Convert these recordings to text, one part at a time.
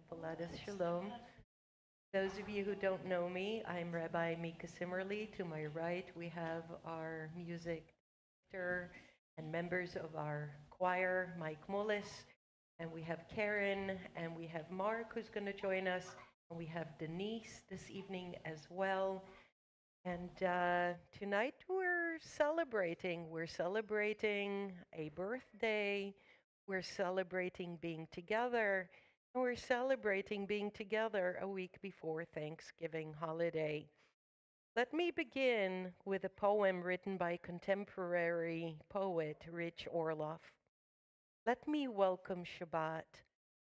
Shalom. Those of you who don't know me, I'm Rabbi Meeka. To my right, we have our music director and members of our choir, Mike Mullis, and we have Karen, and we have Mark, who's going to join us, and we have Denise this evening as well. And tonight we're celebrating. We're celebrating a birthday. We're celebrating being together. And we're celebrating being together a week before Thanksgiving holiday. Let me begin with a poem written by contemporary poet Rich Orloff. Let me welcome Shabbat,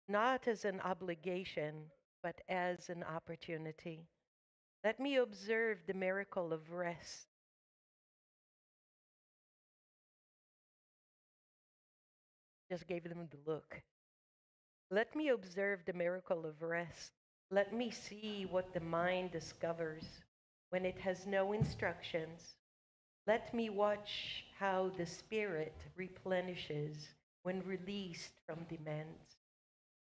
not as an obligation, but as an opportunity. Let me observe the miracle of rest. Just gave them the look. Let me observe the miracle of rest. Let me see what the mind discovers when it has no instructions. Let me watch how the spirit replenishes when released from demands.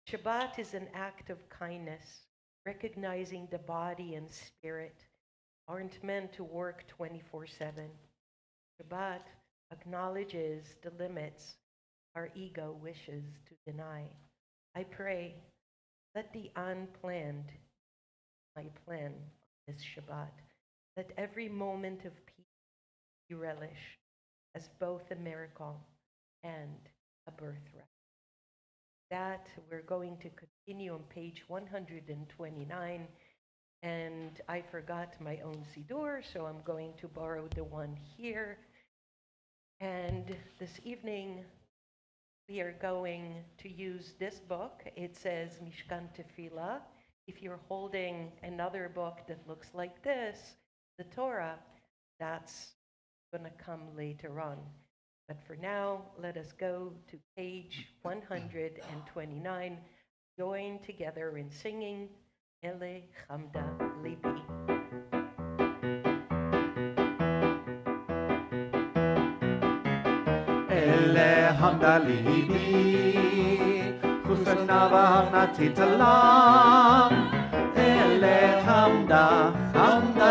Shabbat is an act of kindness, recognizing the body and spirit aren't meant to work 24/7. Shabbat acknowledges the limits our ego wishes to deny. I pray, let the unplanned my plan this Shabbat. Let every moment of peace be relished as both a miracle and a birthright. That we're going to continue on page 129. And I forgot my own Siddur, so I'm going to borrow the one here. And this evening, we are going to use this book. It says Mishkan Tefillah. If you're holding another book that looks like this, the Torah, that's going to come later on. But for now, let us go to page 129. Join together in singing Ele Chamda Libi. Ele Hamda Libi, Husnava Natitalam. Ele Hamda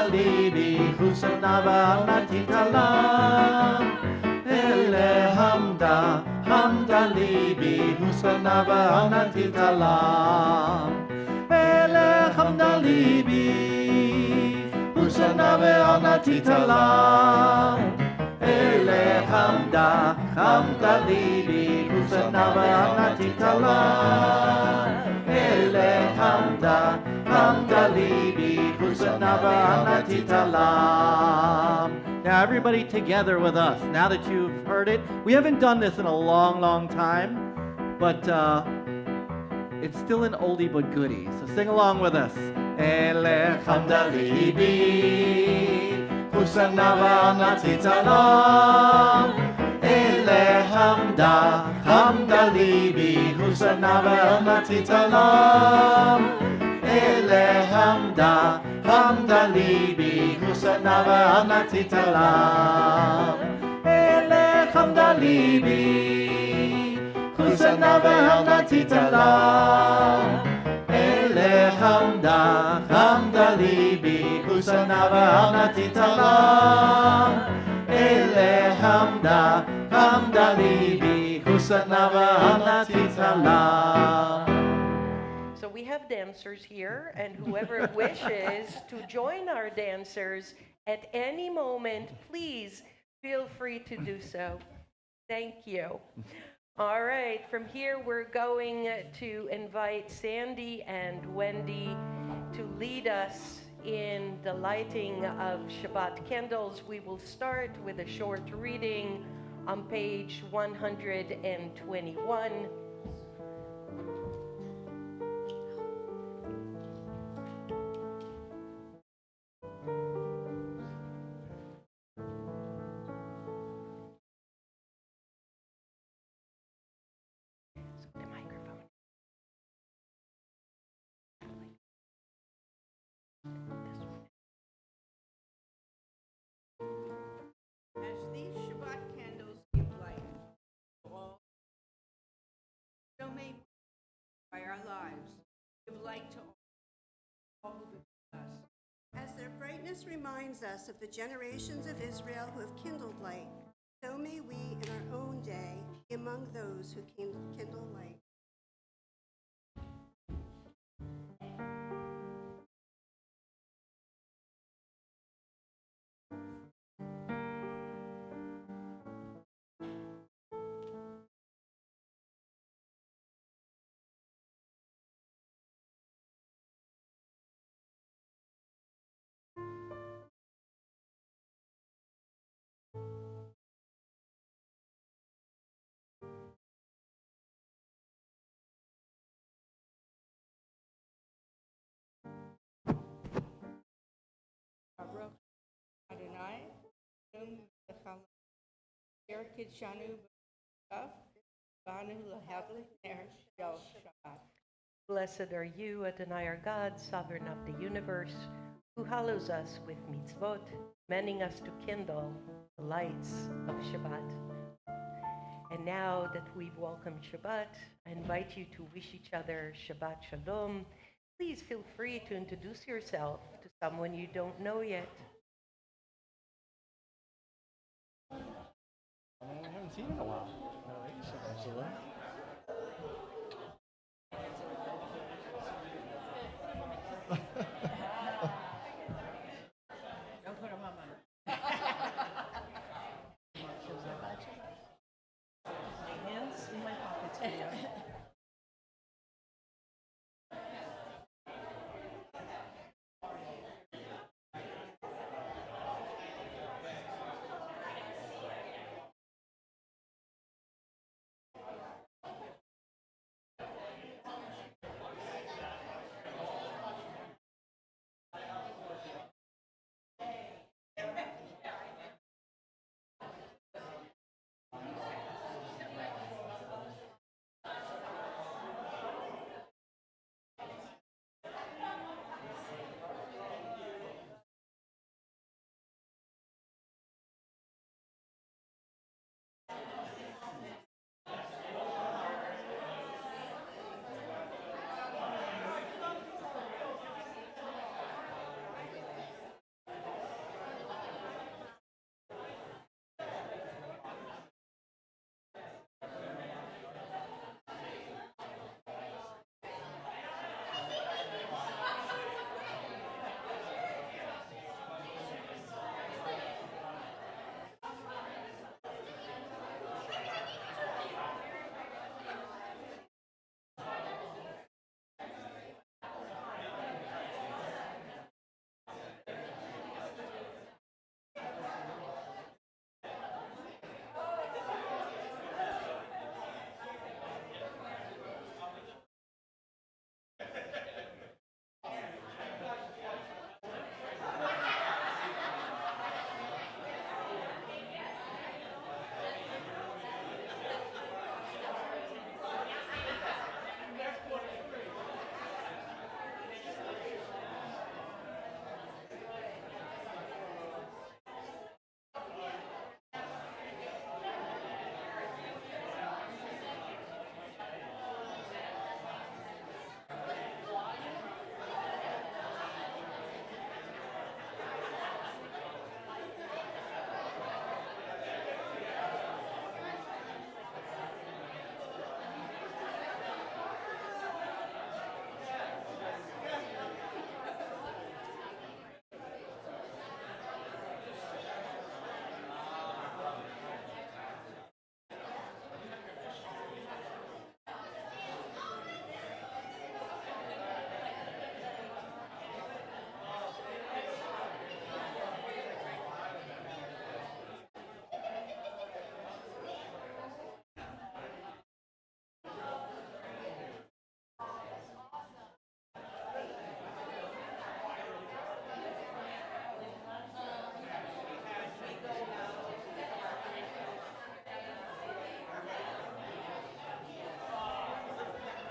Libi, Husnava Natitalam. Ele Hamda Libi, Husnava Natitalam. Ele Hamda Libi, Husnava Natitalam. Ele Hamda Libi, Husnava Natitalam. Ele Hamda Libi, Husnava Natitalam. Now everybody together with us. Now that you've heard it, we haven't done this in a long time, but it's still an oldie but goodie. So sing along with us. Ele Hamda Libi, Husnava Natitalam. Ele Hamda Libi, Husnava Natitalam. Ele Hamda Libi, Husnava Natitalam. Ele Hamda Libi, Husnava Natitalam. Ele Hamda Libi, Husnava Natitalam. Ele Hamda Libi, Husnava Natitalam. So we have dancers here, and whoever wishes to join our dancers at any moment, please feel free to do so. Thank you. All right, from here we're going to invite Sandy and Wendy to lead us in the lighting of Shabbat candles. We will start with a short reading on page 121. As these Shabbat candles give light to all, so may we, by our lives, give light to all who believe us. As their brightness reminds us of the generations of Israel who have kindled light, so may we in our own day be among those who kindle light. Baruch Adonai, Shalom, Berekit Shanu B'Kaf, Banu L'Havli Ner Shel Shabbat. Blessed are you, Adonai our God, sovereign of the universe, who hallows us with mitzvot, commanding us to kindle the lights of Shabbat. And now that we've welcomed Shabbat, I invite you to wish each other Shabbat Shalom. Please feel free to introduce yourself to someone you don't know yet. I haven't seen in a while. Don't put them on my hands in my pockets.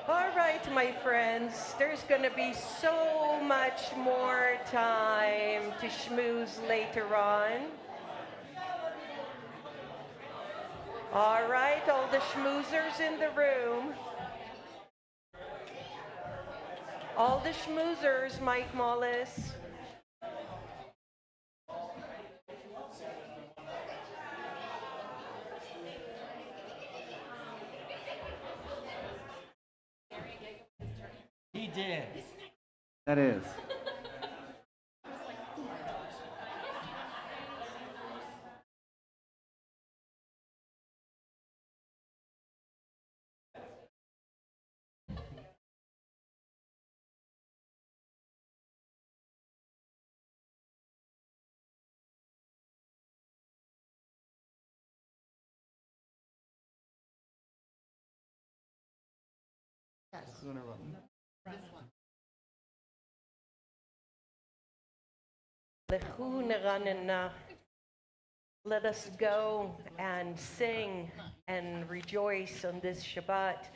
All right, my friends, there's going to be so much more time to schmooze later on. All right, all the schmoozers in the room. All the schmoozers, Mike Mollis. He did. That is. Lechu neranena. Let us go and sing and rejoice on this Shabbat.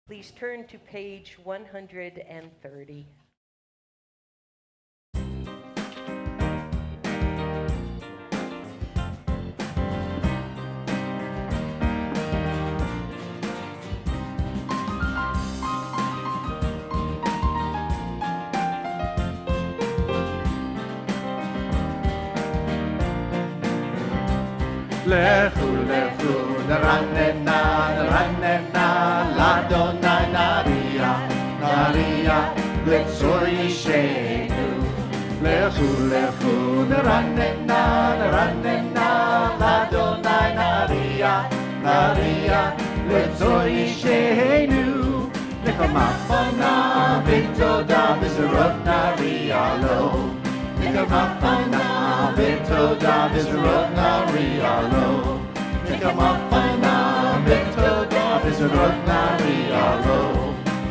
Please turn to page 130. Lechu, lechu, neranena, neranena, l'Adonai naria, naria, letzor yishenu. Lechu, lechu, neranena, neranena, l'Adonai naria, naria, letzor yishenu. Nekamafana, v'toda, v'zerot naria lo. Nikamafana, v'toda, v'zerot naria lo. Nikamafana, v'toda, v'zerot naria lo.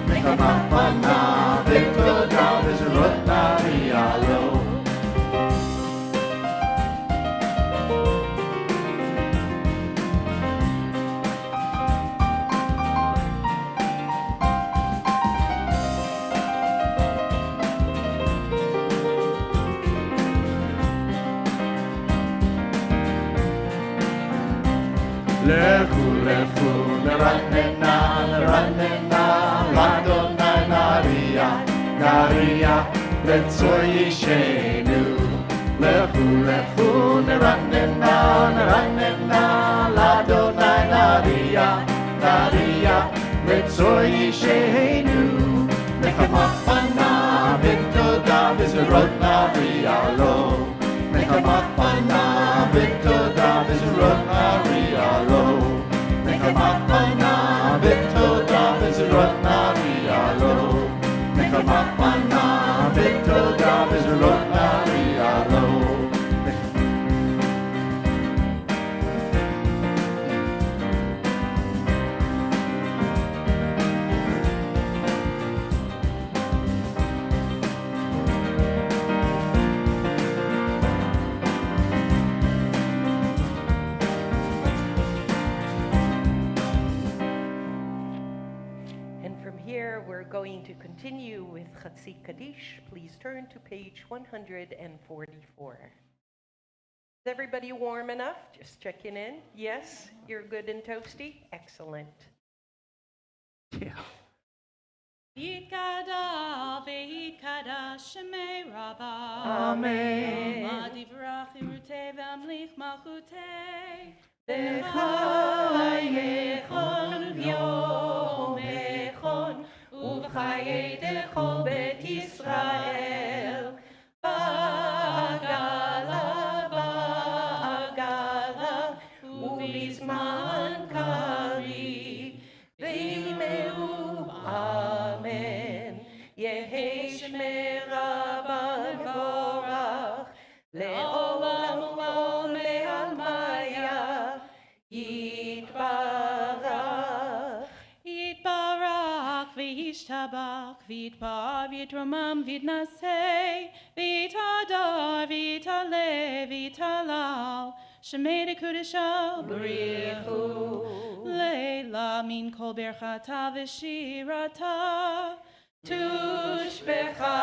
Nikamafana, v'toda, v'zerot naria lo. Lechu, lechu, neranena, neranena, l'Adonai naria, naria, letzor yishenu. Lechu, lechu, neranena, neranena, l'Adonai naria, naria, letzor yishenu. Nekamafana, v'toda, v'zerot naria lo. Nekamafana, v'toda, v'zerot naria lo. Nekamafana, v'toda, v'zerot naria lo. Nekamafana, v'toda, v'zerot naria lo. And from here, we're going to continue with Chatzi Kaddish. Please turn to page 144. Is everybody warm enough? Just checking in. Yes? You're good and toasty? Excellent. Yeah. Yitkada v'yitkada shemei Rabba. Amen. Ma divrach imrutei v'amlich malchutei. B'chayechon v'yomechon ובחיי דכל בית ישראל בעגלה בעגלה ובזמן קריב וימרו אמן יהי שמי רבה מבורך לעולם ולעולמי עלמיה יתברך Yitbarach v'yishtabach v'yitbar v'yitromam v'yitnaseh v'yitadar v'yitaleh v'yitalal shemei dekudesha בריחו leila min kol berchata v'shirata תושבחתה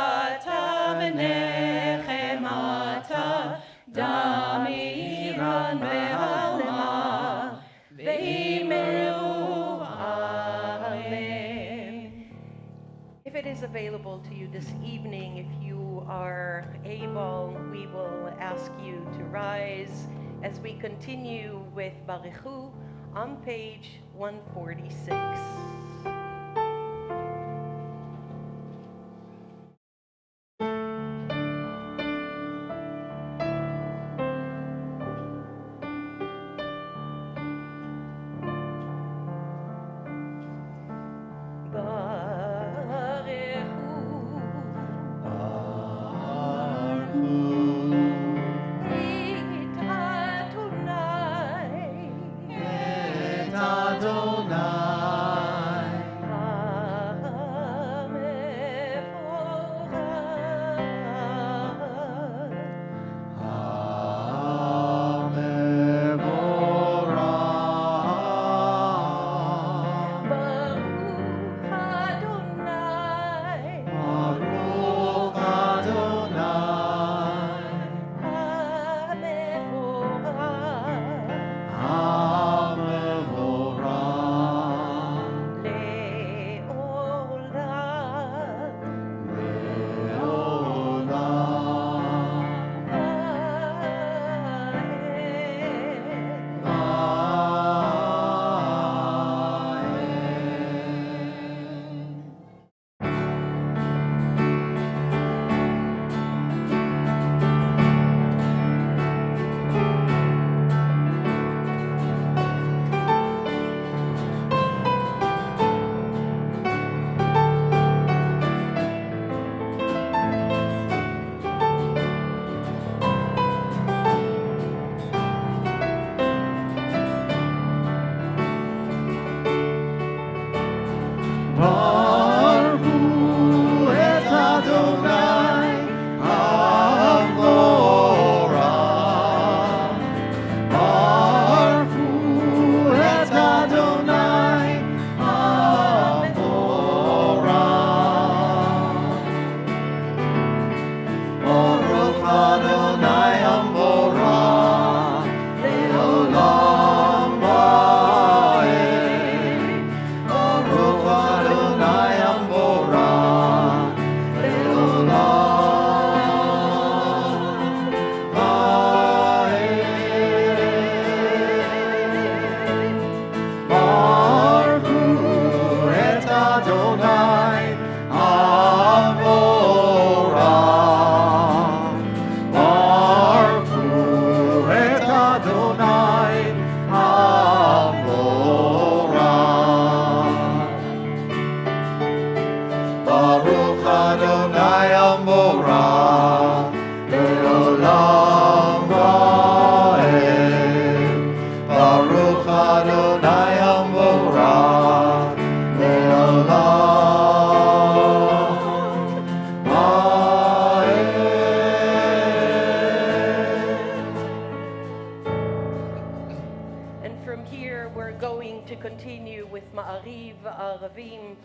ונחמתה דם איראן בעלמה ואמרו Amen. If it is available to you you this evening, if you are able, we will ask you to rise as we continue with Barichu on page 146.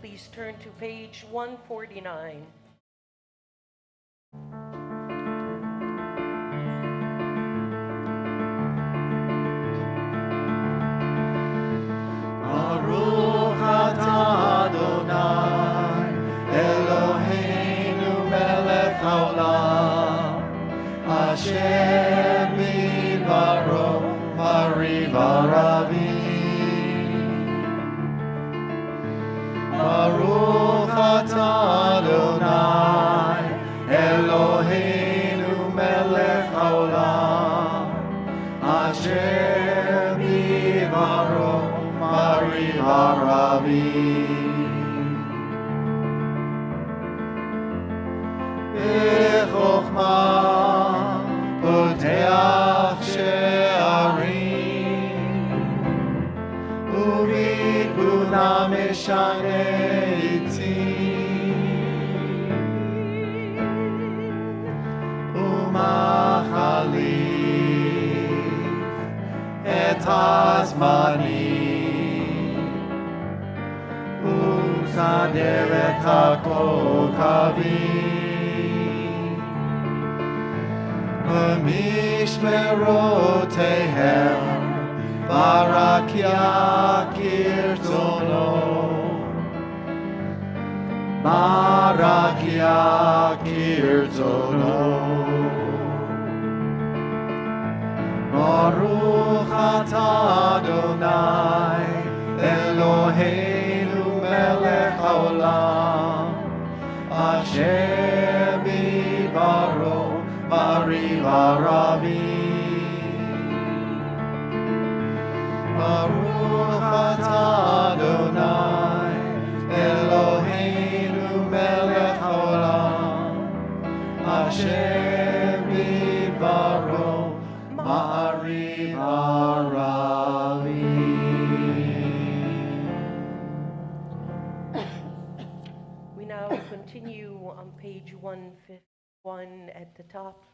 Please turn to page 149. Baruch atah Adonai, Eloheinu melech haolam, asher bidbaro mariv aravim. Baruch atah Adonai, Eloheinu melech haolam, asher bidbaro mariv aravim. Bechokma poteach she'arim, ובתבונה משנה עצים, ומחליף את הזמנים, וסדר את הכוכבים, במשמרותיהם ברק יכיר צאנו, Marakia kirtono. Baruch atah Adonai Eloheinu melech haolam asher bidbaro mariv aravim. Baruch atah Adonai Eloheinu melech haolam asher bidbaro mariv aravim. We now continue on page 151 at the top.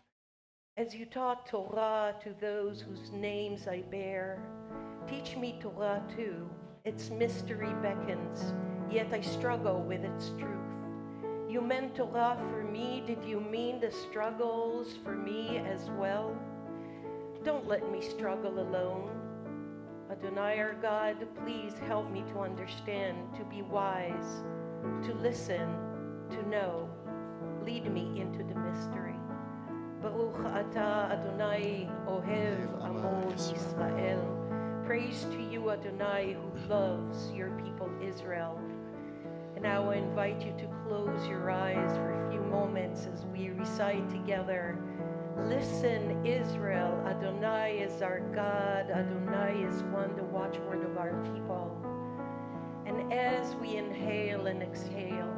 As you taught Torah to those whose names I bear, teach me Torah too. Its mystery beckons, yet I struggle with its truth. You meant Torah for me, did you mean the struggles for me as well? Don't let me struggle alone. Adonai our God, please help me to understand, to be wise, to listen, to know. Lead me into the mystery. Baruch atah Adonai ohev amo Yisrael. Praise to you, Adonai, who loves your people Israel. And now I invite you to close your eyes for a few moments as we recite together. Listen, Israel, Adonai is our God, Adonai is one, the watchword of our people. And as we inhale and exhale,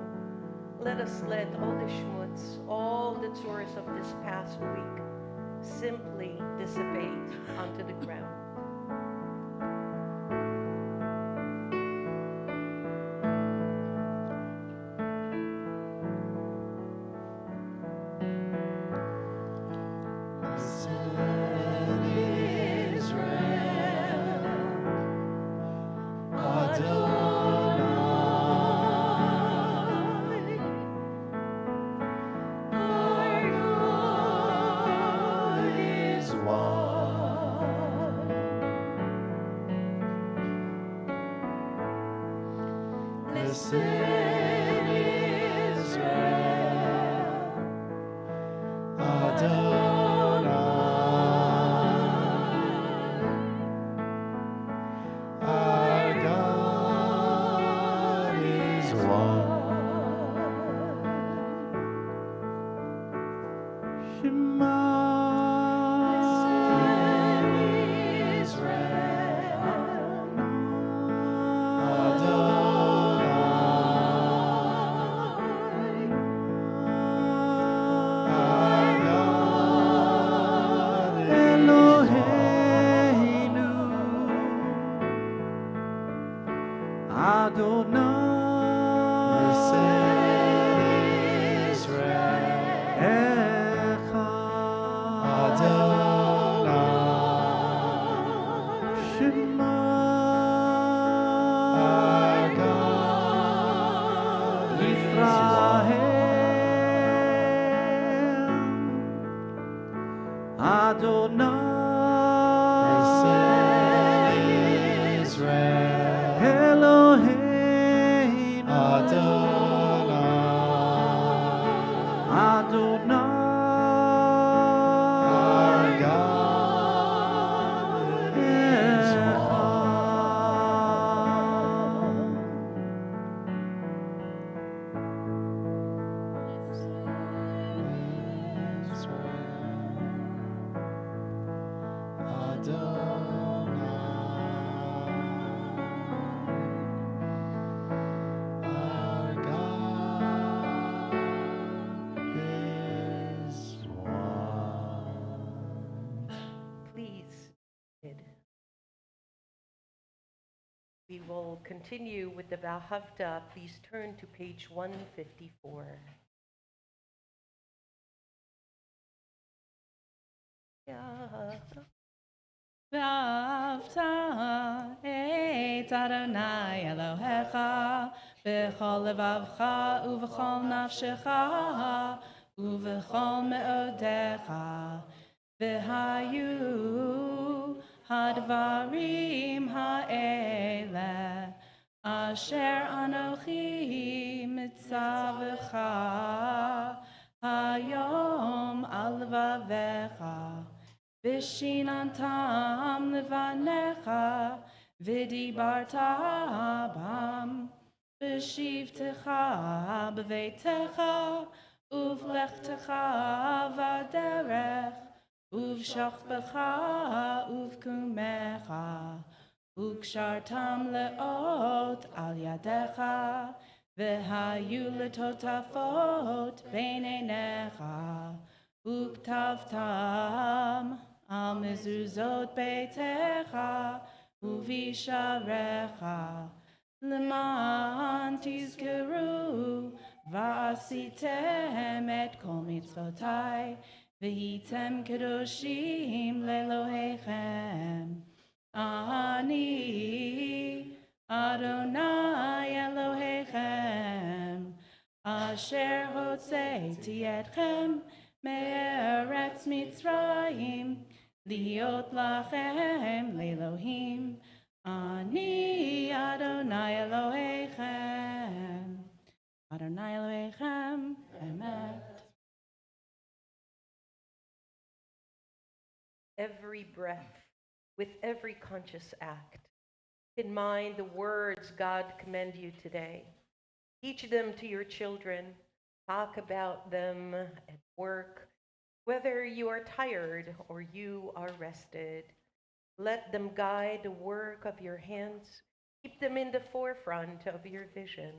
let us let all the shmutz, all the tzores of this past week, simply dissipate onto the ground. We will continue with the Vahavta. Please turn to page 154. ואהבת את אדוני אלוהיך בכל לבבך ובכל נפשך ובכל מאודיך. והיו הדברים האלה אשר אנוכי ניצבך היום על לבביך, ושיננתם לבניך, ודיברת בם, בשבתך בביתך, ובלכתך בדרך, ובשכבך ובקומך, וקשרתם לאות על ידיך, והיו לטוטפות בין עיניך, וכתבתם על מזוזות ביתך ובשעריך, למען תזכרו ועשיתם את כל מצוותי, והייתם קדושים לאלוהיכם. אני אדוני אלוהיכם, אשר הוצאתי אתכם מארץ מצרים, להיות לכם לאלוהים. אני אדוני אלוהיכם, אדוני אלוהיכם, אמת. Every breath, with every conscious act, keep in mind the words God commend you today. Teach them to your children. Talk about them at work, whether you are tired or you are rested. Let them guide the work of your hands. Keep them in the forefront of your vision.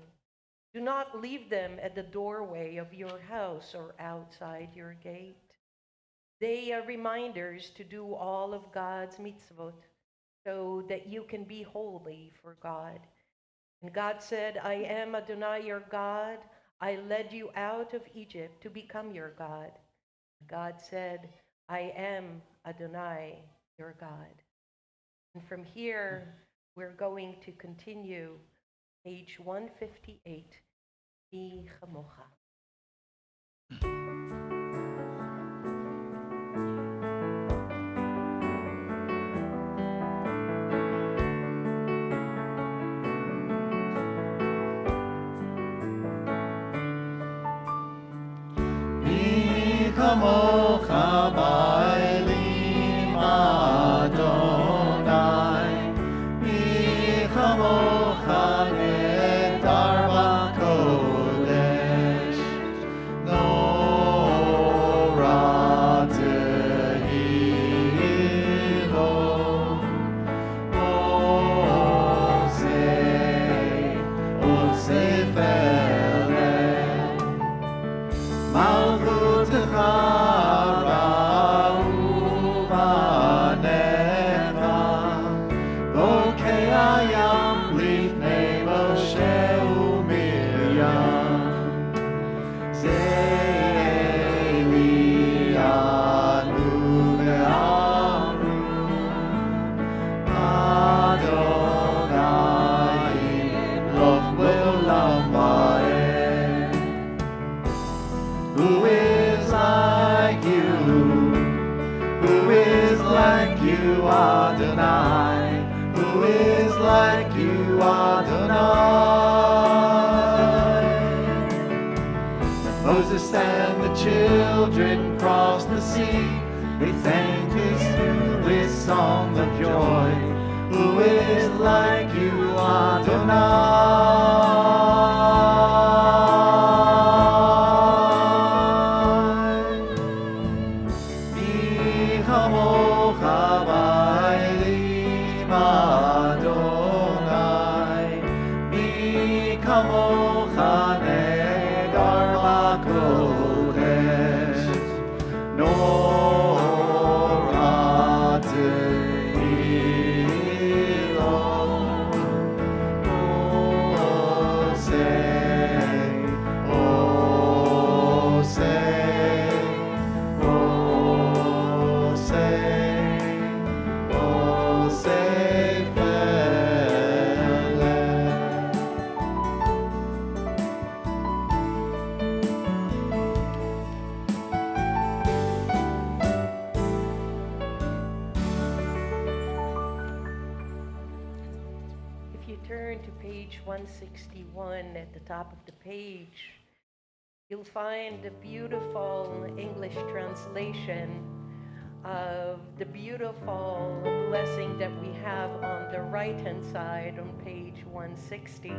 Do not leave them at the doorway of your house or outside your gate. They are reminders to do all of God's mitzvot so that you can be holy for God. And God said, I am Adonai your God. I led you out of Egypt to become your God. God said, I am Adonai your God. And from here, we're going to continue page 158, Bi Chamocha. Kamocha ba'elim Adonai, mi kamocha nedar b'kodesh, norah tehilo, osei felech, malchutecha Adonai, who is like you, Adonai. When Moses and the children crossed the sea, they thanked us through this song of joy. Who is like you, Adonai? Say turn to page 161 at the top of the page, you'll find the beautiful English translation of the beautiful blessing that we have on the right-hand side on page 160.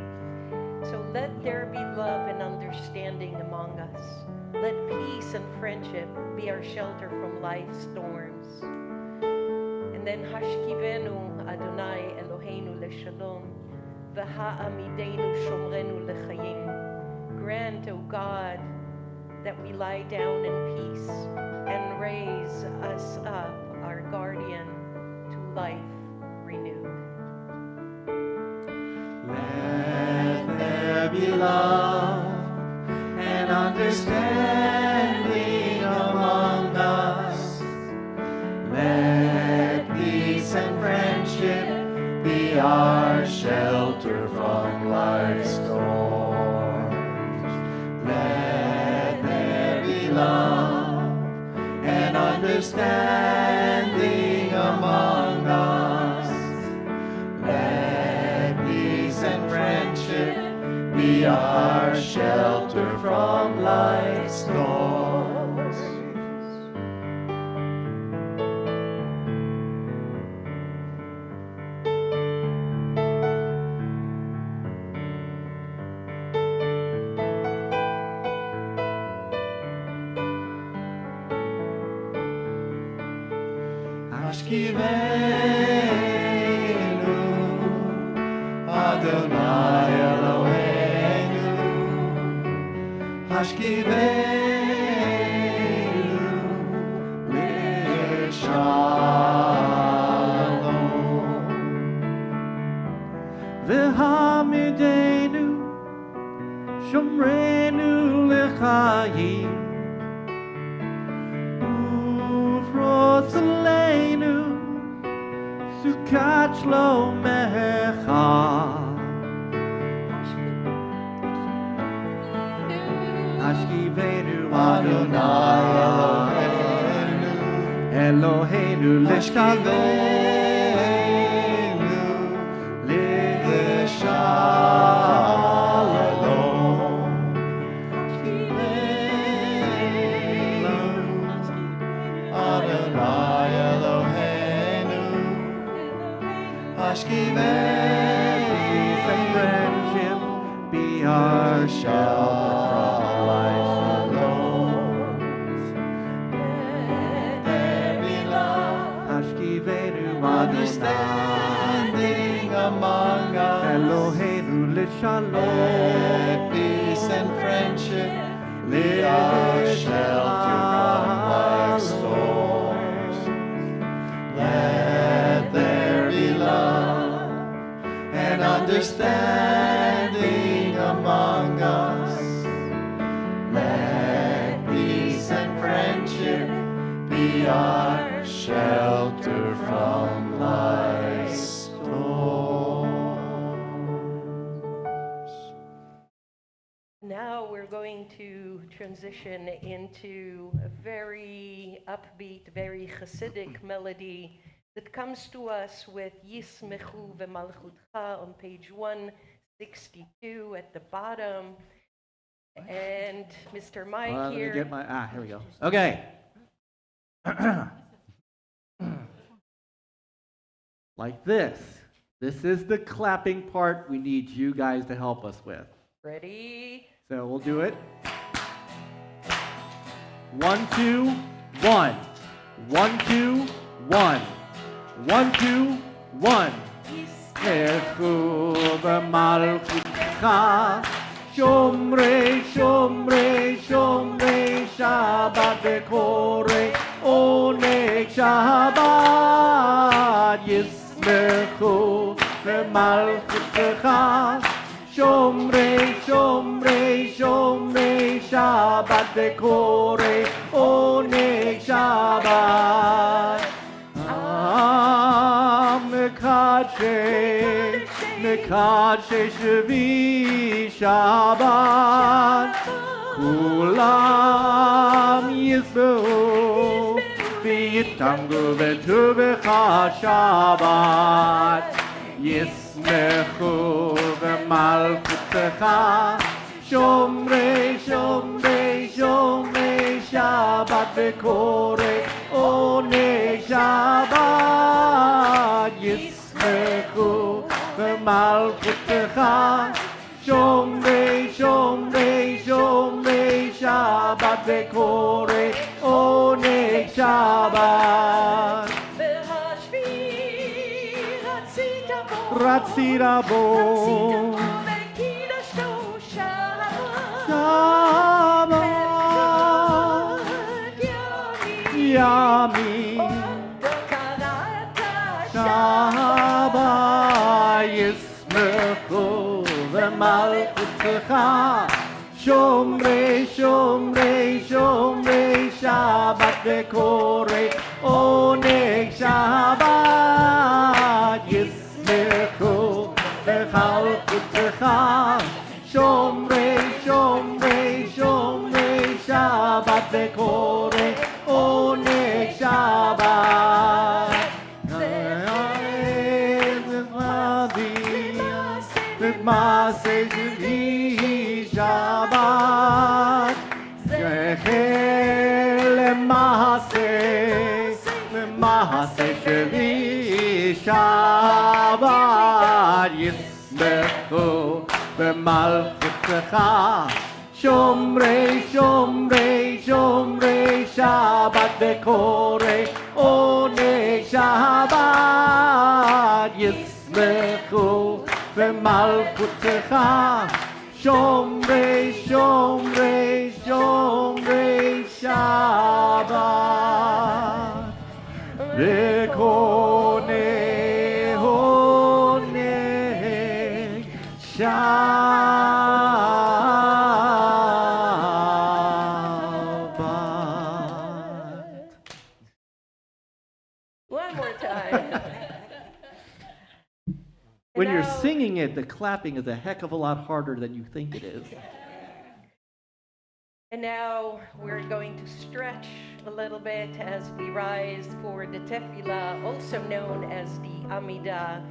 So let there be love and understanding among us. Let peace and friendship be our shelter from life's storms. And then Hashkivenu Adonai Eloheinu leShalom, V'ha'amidenu Shomrenu lechayim. Grant, O God, that we lie down in peace and raise us up, our guardian, to life renewed. Let there be love and understanding among us. Let peace and friendship be our shelter from life's storms. Let there be love and understanding among us. Let peace and friendship be our shelter from life's storms. Hashkivenu Adonai Eloheinu, Hashkivenu leShalom, V'hamidenu Shomrenu lechayim, Ufrotzaleinu Sukat Shlomecha. Hashkivenu Adonai Eloheinu leShalom, leShalom. Adonai Eloheinu, Hashkivenu, peace and friendship be our shelter from life's storms. Let there be love, Hashkivenu, understanding among us. Eloheinu leShalom, let peace and friendship be our shelter from life's storms. Let there be love and understanding among us. Let peace and friendship be our shelter from life's storms. Now we're going to transition into a very upbeat, very Hasidic melody that comes to us with Yismechu v'malchutcha on page 162 at the bottom. And Mr. Mike Let me here. get my, here we go. Okay. Like this. This is the clapping part we need you guys to help us with. Ready? So we'll do it. 1, 2, 1. 1, 2, 1. 1, 2, 1. Yismechu v'malchutcha, Shomrei, Shomrei, Shomrei, Shabbat v'korei, Oneg Shabbat. Yismechu v'malchutcha, Shomrei, Shomrei, Shomrei, Shabbat v'korei, Oneg Shabbat. Mekadshe, Mekadshe Shvi Shabbat, Kulam Yisbehu, V'yitamgu v'tuvecha Shabbat, Yisbehu. ישמחו במלכותך, שומרי שומרי שומרי שבת וקורא עונג שבת, ישמחו במלכותך, שומרי שומרי שומרי שבת וקורא עונג שבת. רצית בו וקידשתו שבת ימים שבת, ישמחו במלכותך, שומרי שומרי שומרי שבת וקורא עונג שבת, ישמחו במלכותך, שומרי שומרי שומרי שבת וקורא עונג שבת. מעשה שלי שבת, למעשה שלי שבת, ישמחו במלכותך, שומרי שומרי שומרי שבת וקורא עונג שבת, ישמחו במלכותך, שומרי שומרי שומרי שבת וקורא עונג שבת. One more time. When you're Now- singing it, the clapping is a heck of a lot harder than you think it is. And now we're going to stretch a little bit as we rise for the tefillah, also known as the Amidah.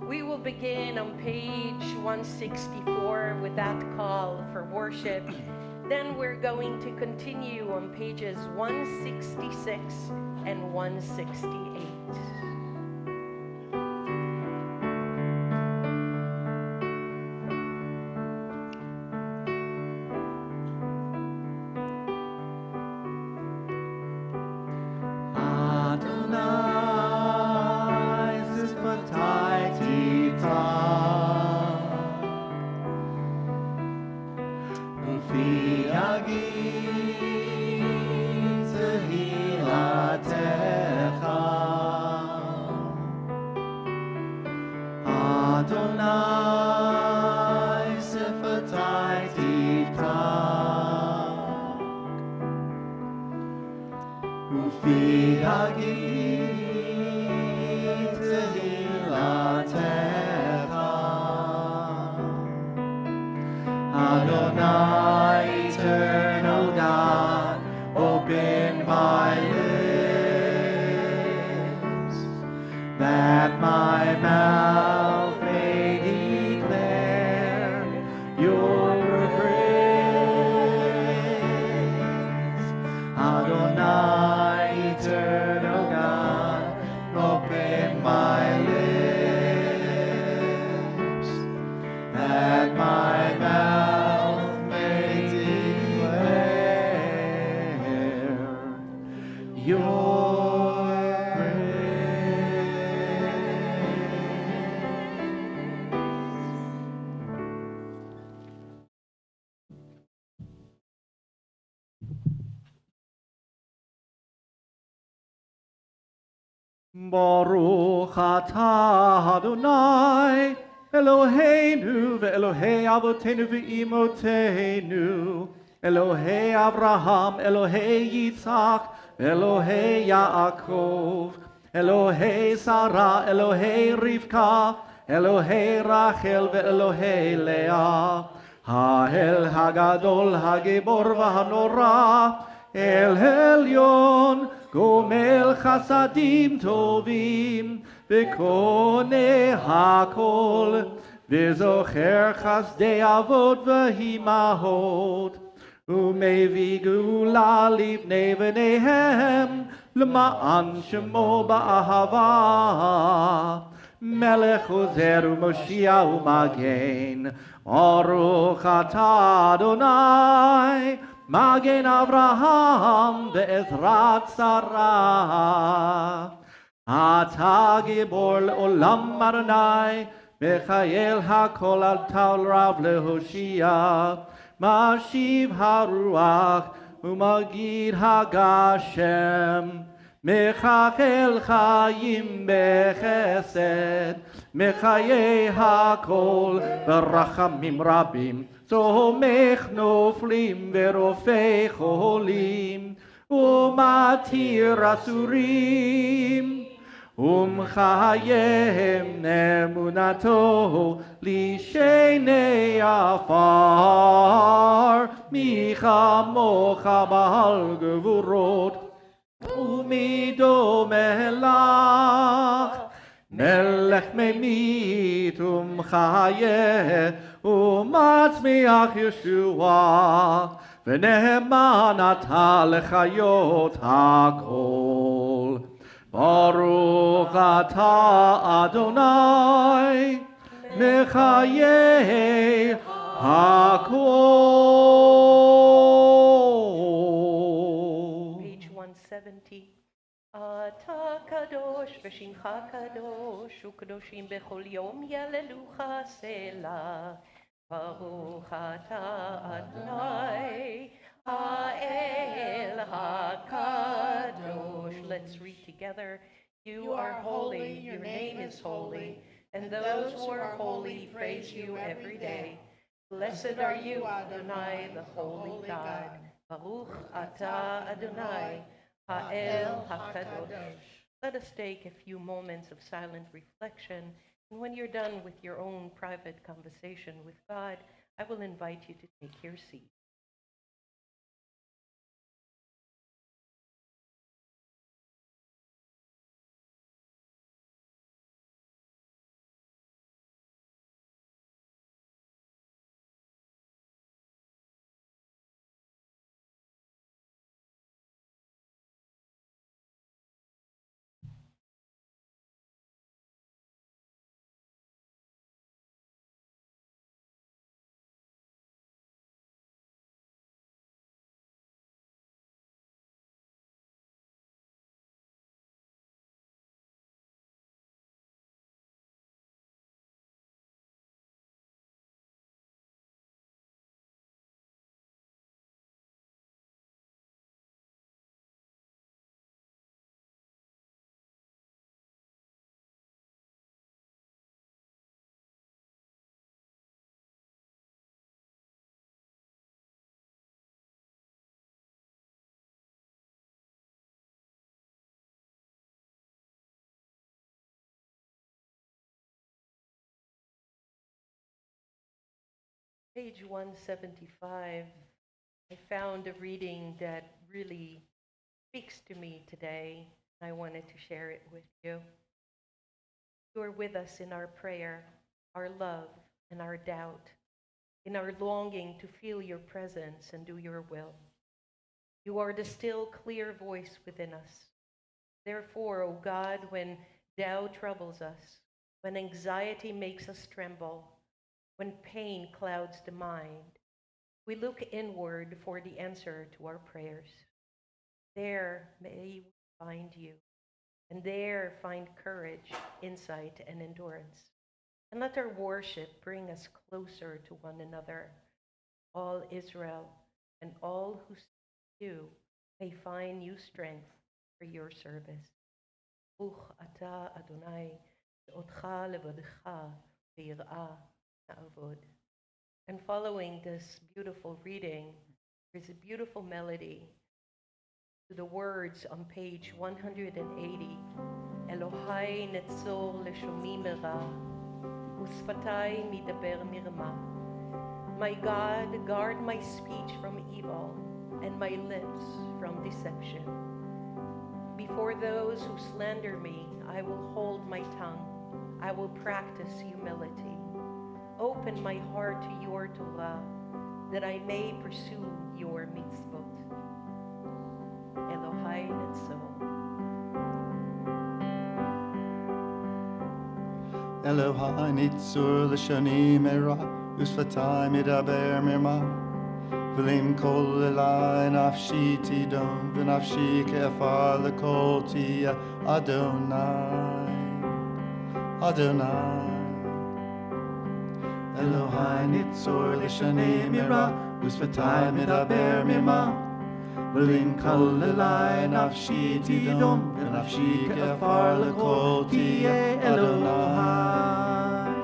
We will begin on page 164 with that call for worship. Then we're going to continue on pages 166 and 168. Adonai, eternal God, open my lips, that my mouth may declare your praise. Adonai, eternal God, open my lips, that my mouth may declare your Baruch atah Adonai, Eloheinu ve'Elohei Avotenu ve'imotenu, Elohei Abraham, Elohei Yitzhak, Elohei Yaakov, Elohei Sarah, Elohei Rivka, Elohei Rachel ve'Elohei Leah, Ha'el Hagadol Hagibor v'Hanora, El Elyon, גומל חסדים טובים, וקונה הכל, וזוכר חסדי אבות ואימהות, ומביא גאולה לבני בניהם, למען שמו באהבה. מלך עוזר ומושיע ומגן, ברוך אתה אדוני, מגן אברהם בעזרת שרה. אתה גיבור לעולם אדוני, מחייל הכל על תל רב להושיע, משיב הרוח ומגיד הגשם, מחכל חיים בחסד, מחיי הכל ברחמים רבים, צומח נופלים ורופא חולים, ומתיר אסורים, ומחייהם אמונתו לשני עפר, מי כמוך בעל גבורות, ומי דומה לך, מלך ממית ומחיה, ומצמיח ישועה, ונאמן אתה לחיות הכל. ברוך אתה אדוני, מחיי הכל. Page 170. אתה קדוש ושמך קדוש, וקדושים בכל יום יהללוך סלה. ברוך אתה אדוני, האל הקדוש. Let's read together. You are holy, your name is holy, and those who are holy praise you every day. Blessed are you, Adonai, the holy God. Baruch atah Adonai, ha'el hakadosh. Let us take a few moments of silent reflection, and when you're done with your own private conversation with God, I will invite you to take your seat. Page 175, I found a reading that really speaks to me today. I wanted to share it with you. You are with us in our prayer, our love, and our doubt, in our longing to feel your presence and do your will. You are the still, clear voice within us. Therefore, O God, when doubt troubles us, when anxiety makes us tremble, when pain clouds the mind, we look inward for the answer to our prayers. There may we find you, and there find courage, insight, and endurance. And let our worship bring us closer to one another. All Israel and all who seek you may find new strength for your service. Baruch atah Adonai, otcha levadecha v'yirah na'avod. And following this beautiful reading, there's a beautiful melody to the words on page 180. Elohai netzor leshomi mera, usfatai midaber mirma. My God, guard my speech from evil and my lips from deception. Before those who slander me, I will hold my tongue. I will practice humility. Open my heart to your Torah, that I may pursue your mitzvot. Elohai Netzor. Elohai nitzur l'shani mera, usfatai midaber mirma. V'lim kol elai nafshi tidon, v'nafshi ke'afar l'kol tia Adonai, Adonai. Elohai nitzur l'shani mera, usfatai midaber mirma. V'lim kol elai nafshi tidon, v'nafshi ke'afar l'kol tia Adonai,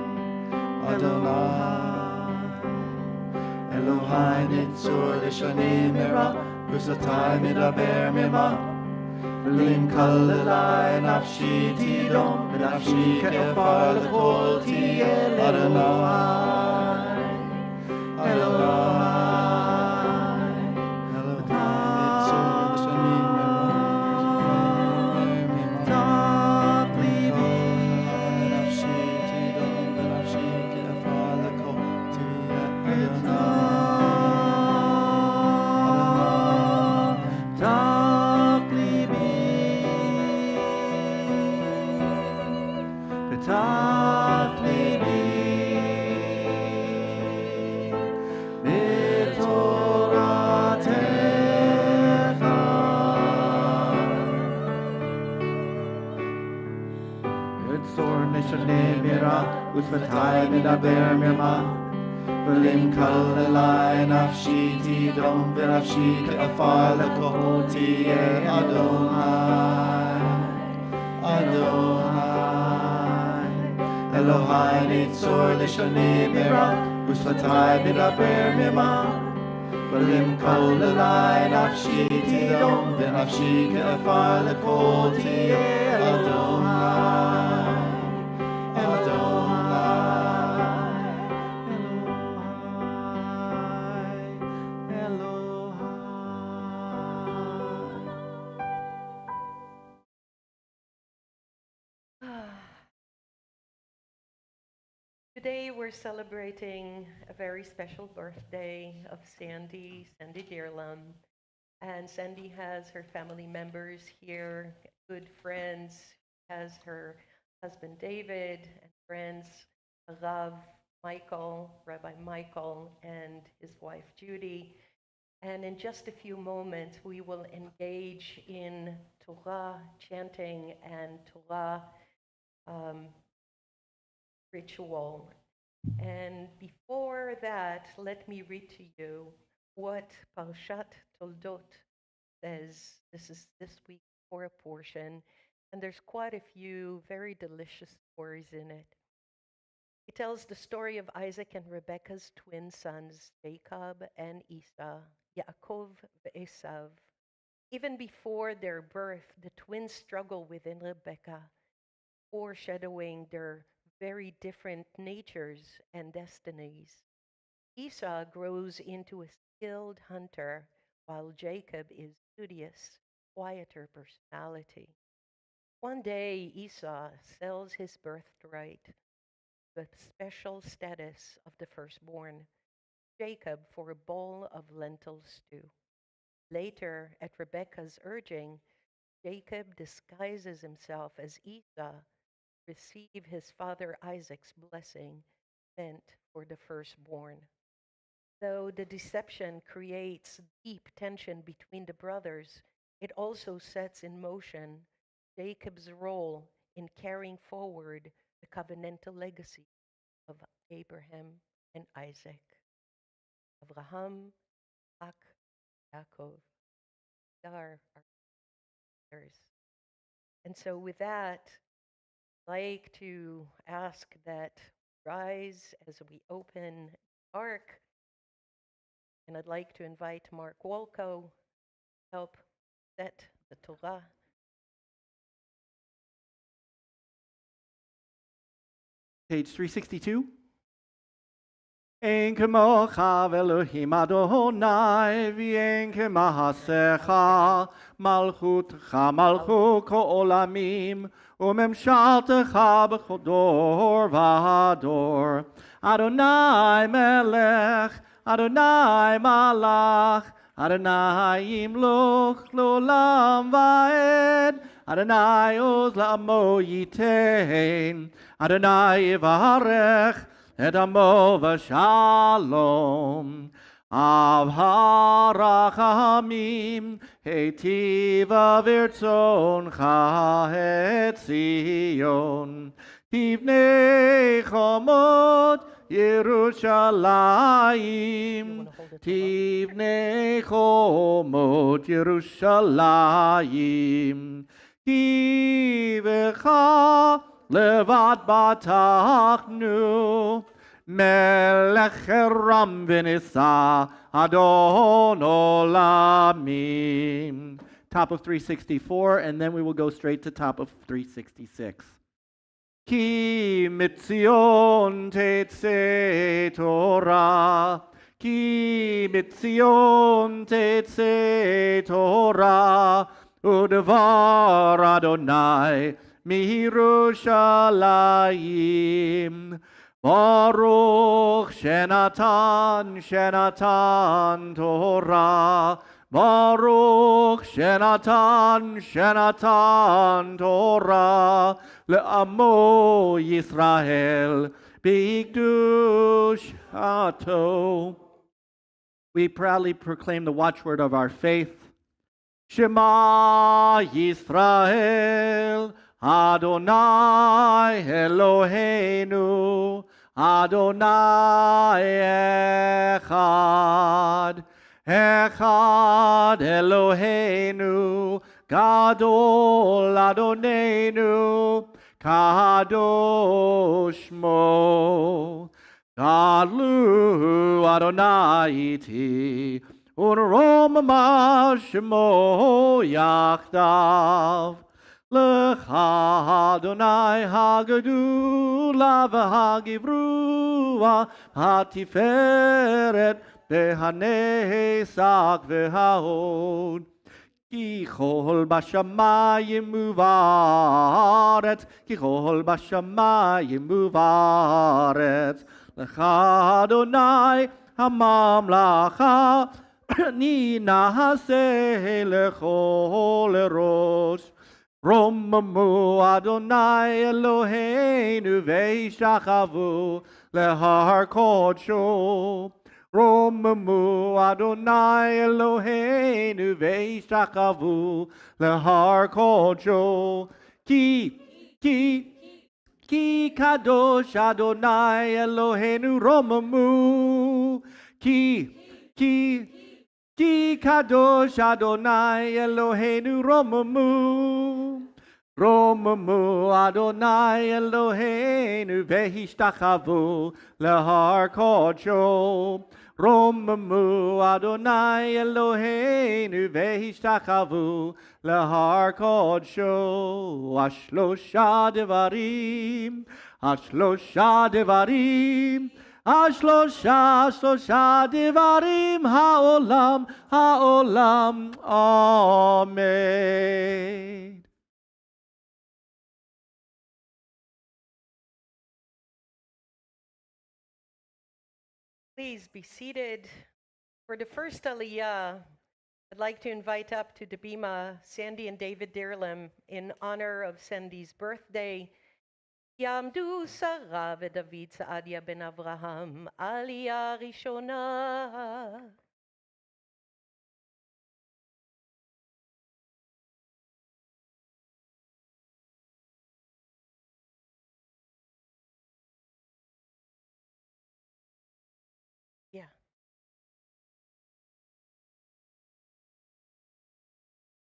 Adonai. Elohai nitzur l'shani mera, usatai midaber mima. V'lim kol elai nafshi tidon, v'nafshi ke'afar l'kol tieh Adonai, Adonai. Elohai nitzur l'shani mera, tak libi. Nafshi tidon, v'nafshi ke'afar l'kol tieh Adonai. Usvatai midaber mirma, v'lim kol elai nafshi tidon, v'nafshi ke'afar l'kol tieh Adonai, Adonai. Elohai nitzur l'shani mera, usvatai midaber mirma, v'lim kol elai nafshi tidon, v'nafshi ke'afar l'kol tieh Adonai, Adonai, Elohai, Elohai. Today we're celebrating a very special birthday of Sandy Dearlam. And Sandy has her family members here, good friends, has her husband David, and friends, Rav Michael, Rabbi Michael, and his wife Judy. And in just a few moments, we will engage in Torah chanting and Torah ritual. And before that, let me read to you what Parshat Tol'dot says. This is this week's Torah portion, and there's quite a few very delicious stories in it. It tells the story of Isaac and Rebekah's twin sons, Jacob and Esau, Yaakov and Esav. Even before their birth, the twins struggle within Rebekah, foreshadowing their very different natures and destinies. Esau grows into a skilled hunter, while Jacob is studious, quieter personality. One day, Esau sells his birthright, the special status of the firstborn, Jacob, for a bowl of lentil stew. Later, at Rebekah's urging, Jacob disguises himself as Esau, receive his father Isaac's blessing, meant for the firstborn. Though the deception creates deep tension between the brothers, it also sets in motion Jacob's role in carrying forward the covenantal legacy of Abraham and Isaac, Abraham, Isaac, Yaakov. Are our brothers. And so, with that, I'd like to ask that rise as we open the ark. And I'd like to invite Mark Wolko to help set the Torah. Page 362. אין כמוך ואלוהים אדוני, ואין כמעשיך, מלכותך מלכות כל עולמים, וממשלתך בכל דור ודור. אדוני מלך, אדוני מלך, אדוני ימלוך לעולם ועד. אדוני עוז לעמו ייתן, אדוני יברך את עמו ושלום. אב הרחמים, היטיבה ברצונך את ציון. תבנה חומות ירושלים, תבנה חומות ירושלים. כי בך לבד בטחנו, מלך רם ונישא, אדון עולמים. Top of 364, and then we will go straight to top of 366. כי מציון תצא תורה, כי מציון תצא תורה, ודבר אדוני מירושלים. ברוך שנתן תורה, ברוך שנתן תורה לעמו ישראל בקדושתו. We proudly proclaim the watchword of our faith. Shema Yisrael, Adonai Eloheinu, Adonai Echad. Echad Eloheinu, Gadol Adonenu, Kadosh Mo. Gadlu Adonai iti, Unromama Shemo Yachdav. Lecha Adonai Hagadula v'Hagivrua Hatiferet v'Hanesak v'Hahod. Ki chol bashamayim uvaretz, ki chol bashamayim uvaretz. Lecha Adonai hamamlacha, ni nahaseh lechol erosh. Romamu Adonai Eloheinu ve'ishachavu lehar kodsho. Romamu Adonai Eloheinu ve'ishachavu lehar kodsho. Ki kadosh Adonai Eloheinu romamu. Ki kadosh Adonai Eloheinu romamu. Romamu Adonai Eloheinu vehishtachavu lehar kodsho. Romamu Adonai Eloheinu vehishtachavu lehar kodsho. Ashlosha devarim, ashlosha devarim, שלושה דברים העולם, אמן. Please be seated. For the first Aliyah, I'd like to invite up to the Bima Sandy and David Dirlam in honor of Sandy's birthday. יעמדו שרה ודוד סעדיה בן אברהם, עלייה ראשונה. Yeah.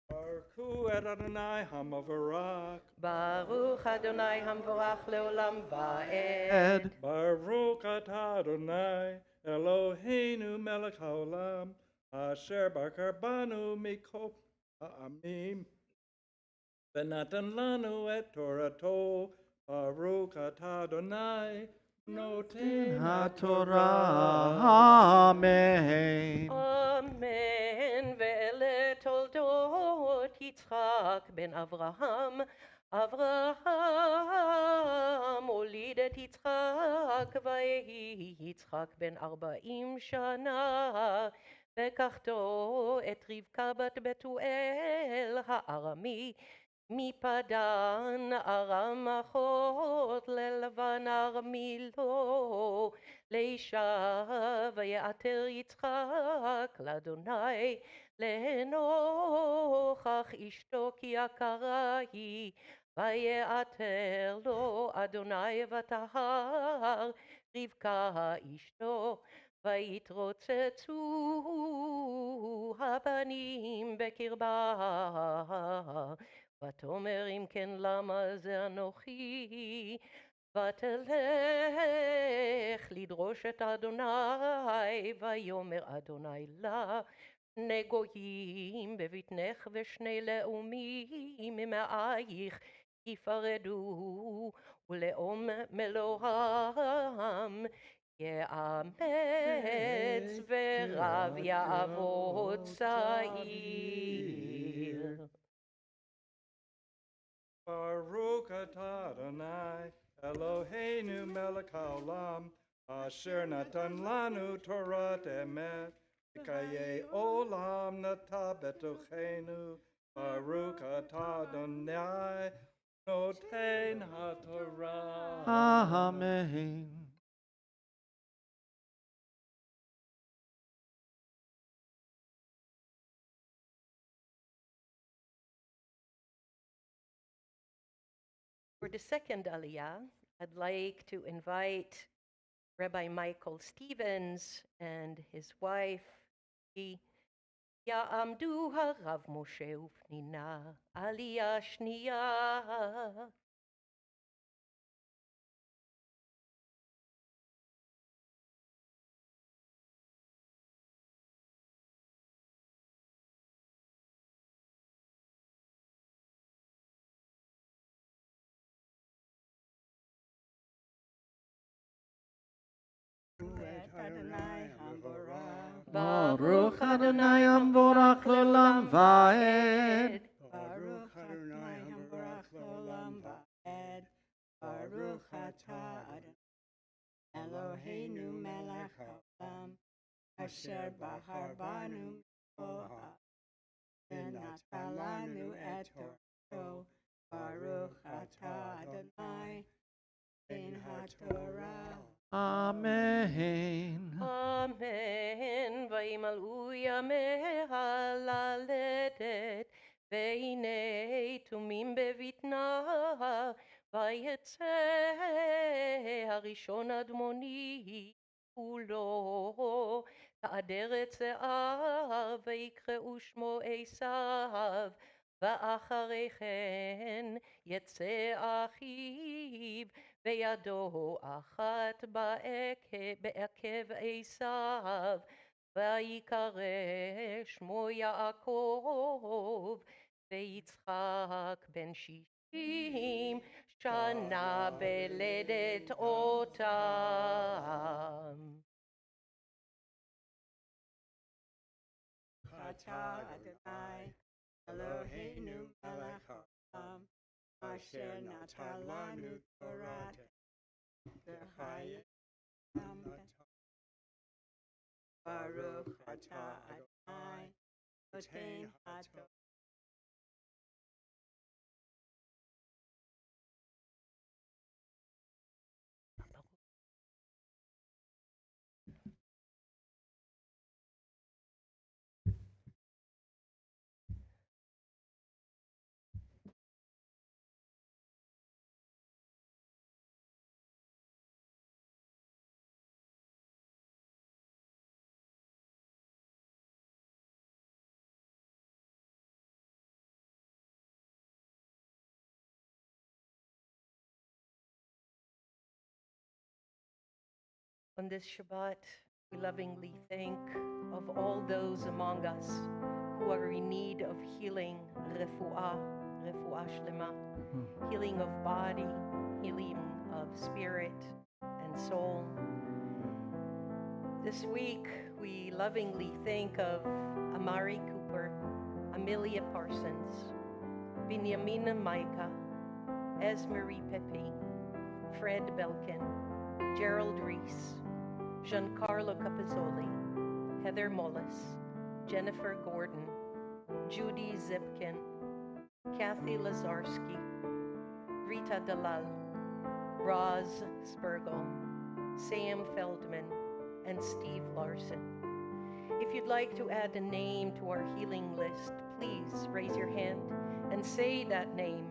Baruch Adonai Hamavarach. ברוך אדוני המבורך לעולם ועד. Baruch atah Adonai Eloheinu melech haolam, asher bakar banu mikol ha'amim, v'natan lanu et Torato. Baruch atah Adonai Noten HaTorah. Amen. אמן. ואלה תולדות יצחק בן אברהם. אברהם הוליד את יצחק, ויהי יצחק בן 40 שנה. לקחתו את רבקה בת בתואל הארמי, מפדן ארם אחות ללבן ארמי לו, לאישה ויעתר יצחק לאדוני לנוכח אשתו כי יקרה היא, ויעתר לו אדוני ותהר רבקה אשתו, ויתרוצצו הבנים בקרבה. ותאמר אם כן למה זה אנוכי, ותלך לדרוש את אדוני, ויאמר אדוני לה, שני גויים בבטנך ושני לאומים ממעייך יפרדו, ולאום מלואם יאמץ ורב יעבוד צעיר. Baruch atah Adonai, Eloheinu melech haolam, asher natan lanu Torah emet, v'kayei olam nata betochenu. Baruch atah Adonai, noten haTorah. Amen. For the second aliyah, I'd like to invite Rabbi Michael Stevens and his wife, יעמדו הרב משה ופנינה, עלייה שנייה. Baruch Adonai Hamvorach L'olam Vaed. Baruch Adonai Hambarach L'olam Va'ed. Baruch Atah Adonai Eloheinu melech haolam, asher bahar banu mikol ונתן לנו את תורתו. Baruch Atah Adonai in HaTorah. Amen. אמן. וימלאו ימיה ללדת, והנה תומים בבטנה, ויצא הראשון אדמוני כולו, תעדרת שיער, ויקראו שמו עשיו, ואחרי כן יצא אחיו, וידו אחת בעקב עשיו, ויקרא שמו יעקב, ויצחק בן 60 שנה בלדת אותם. Atah Adonai Eloheinu melech haolam, asher natan lanu Torah v'hayam. Baruch Atah Adonai noten haTorah. On this Shabbat, we lovingly think of all those among us who are in need of healing, refuah shlema, healing of body, healing of spirit, and and soul. This week, we lovingly think of Amari Cooper, Amelia Parsons, Binyamina Micah, Esmery Pepe, Fred Belkin, Gerald Reese, Giancarlo Capizzoli, Heather Mollis, Jennifer Gordon, Judy Zipkin, Kathy Lazarski, Rita Dalal, Roz Spurgel, Sam Feldman, and Steve Larson. If you'd like to add a name to our healing list, please raise your hand and say that name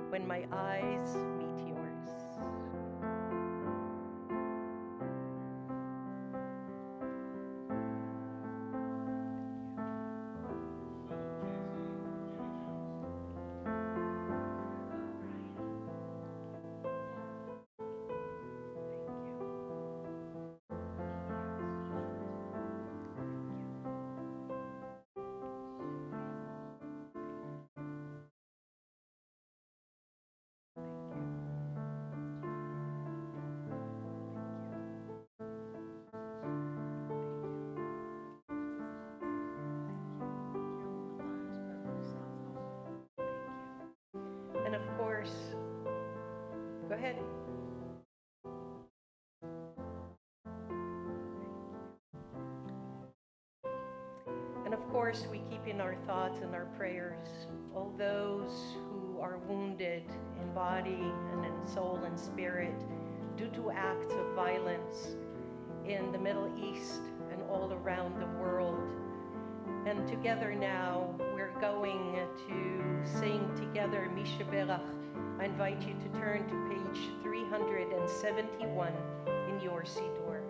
when my eyes meet yours. And of course, go ahead. And of course, we keep in our thoughts and our prayers all those who are wounded in body and in soul and spirit due to acts of violence in the Middle East and all around the world. And together now, we're going to sing together Mishaberach. I invite you to turn to page 371 in your Siddur.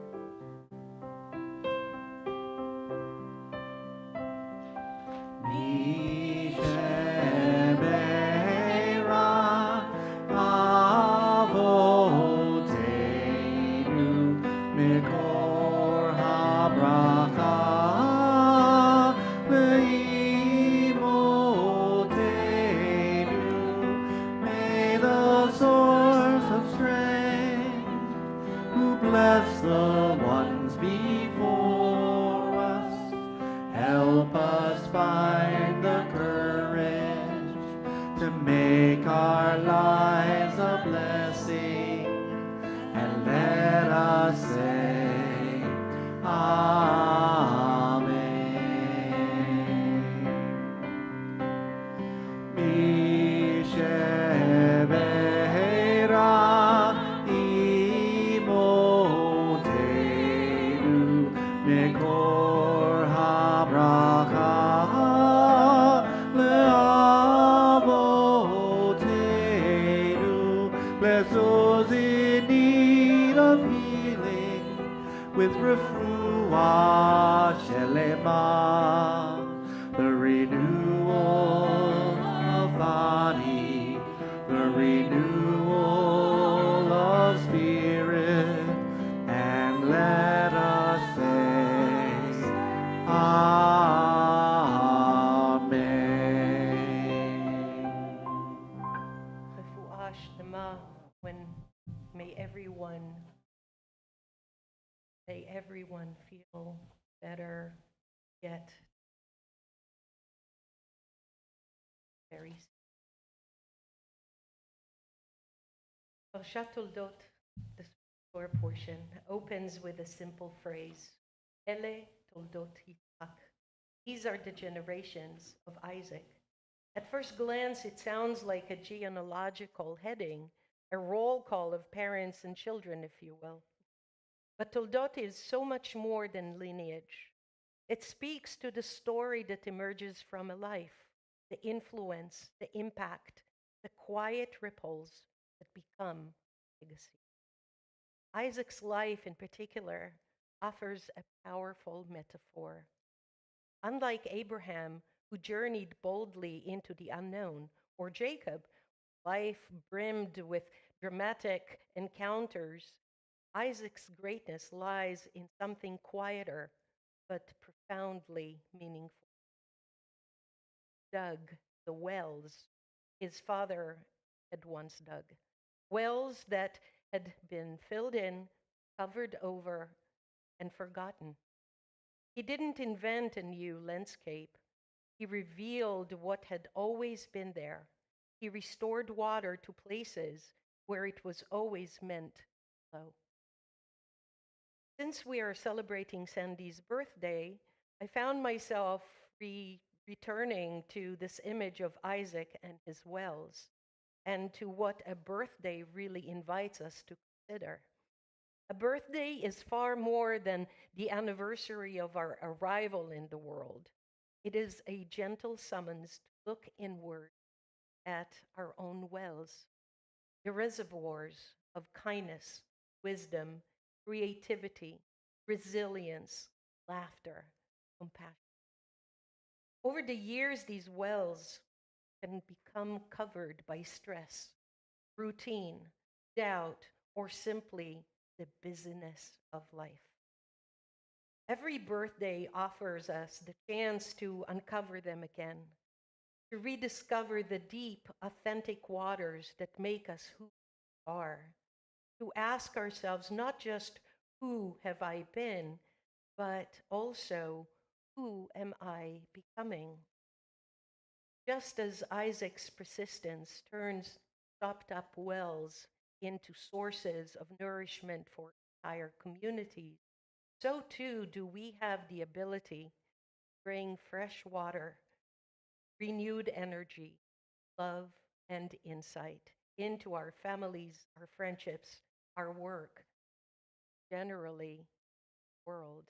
Bless the ones before us. Help us find the courage to make our lives a blessing, and let us say Amen. Mekor habracha le'avotenu. Bless those in need of healing with refuah shelema, the renewal of body, the renewal of spirit, and let us say Amen. Refuah Shlema, when may everyone feel better, yet very sick. Tol'dot, the Torah portion, opens with a simple phrase, Ele Tol'dot Yitzhak. These are the generations of Isaac. At first glance, it sounds like a genealogical heading, a roll call of parents and children, if you will. But Tol'dot is so much more than lineage. It speaks to the story that emerges from a life, the influence, the impact, the quiet ripples that become legacy. Isaac's life, in particular, offers a powerful metaphor. Unlike Abraham, who journeyed boldly into the unknown, or Jacob, life brimmed with dramatic encounters, Isaac's greatness lies in something quieter but profoundly meaningful. Dug the wells his father had once dug, wells that had been filled in covered over, and forgotten. He didn't invent a new landscape. He revealed what had always been there. He restored water to places where it was always meant to flow. Since we are celebrating Sandy's birthday, I found myself returning to this image of Isaac and his wells, and to what a birthday really invites us to consider. A birthday is far more than the anniversary of our arrival in the world. It is a gentle summons to look inward at our own wells, the reservoirs of kindness, wisdom, creativity, resilience, laughter, compassion. Over the years, these wells can become covered by stress, routine, doubt, or simply the busyness of life. Every birthday offers us the chance to uncover them again, to rediscover the deep, authentic waters that make us who we are, to ask ourselves not just who have I been, but also who am I becoming? Just as Isaac's persistence turns stopped up wells into sources of nourishment for entire communities, so too do we have the ability to bring fresh water, renewed energy, love, and insight into our families, our friendships, our work, generally, world.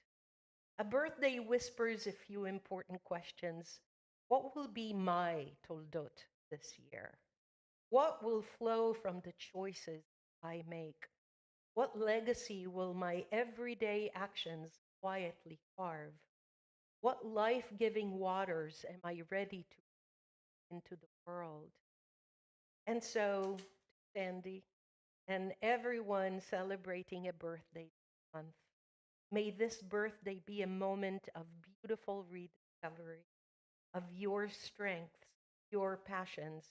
A birthday whispers a few important questions. What will be my Tol'dot this year? What will flow from the choices I make? What legacy will my everyday actions quietly carve? What life-giving waters am I ready to bring into the world? And so, Sandy, and everyone celebrating a birthday this month, may this birthday be a moment of beautiful rediscovery of your strengths, your passions,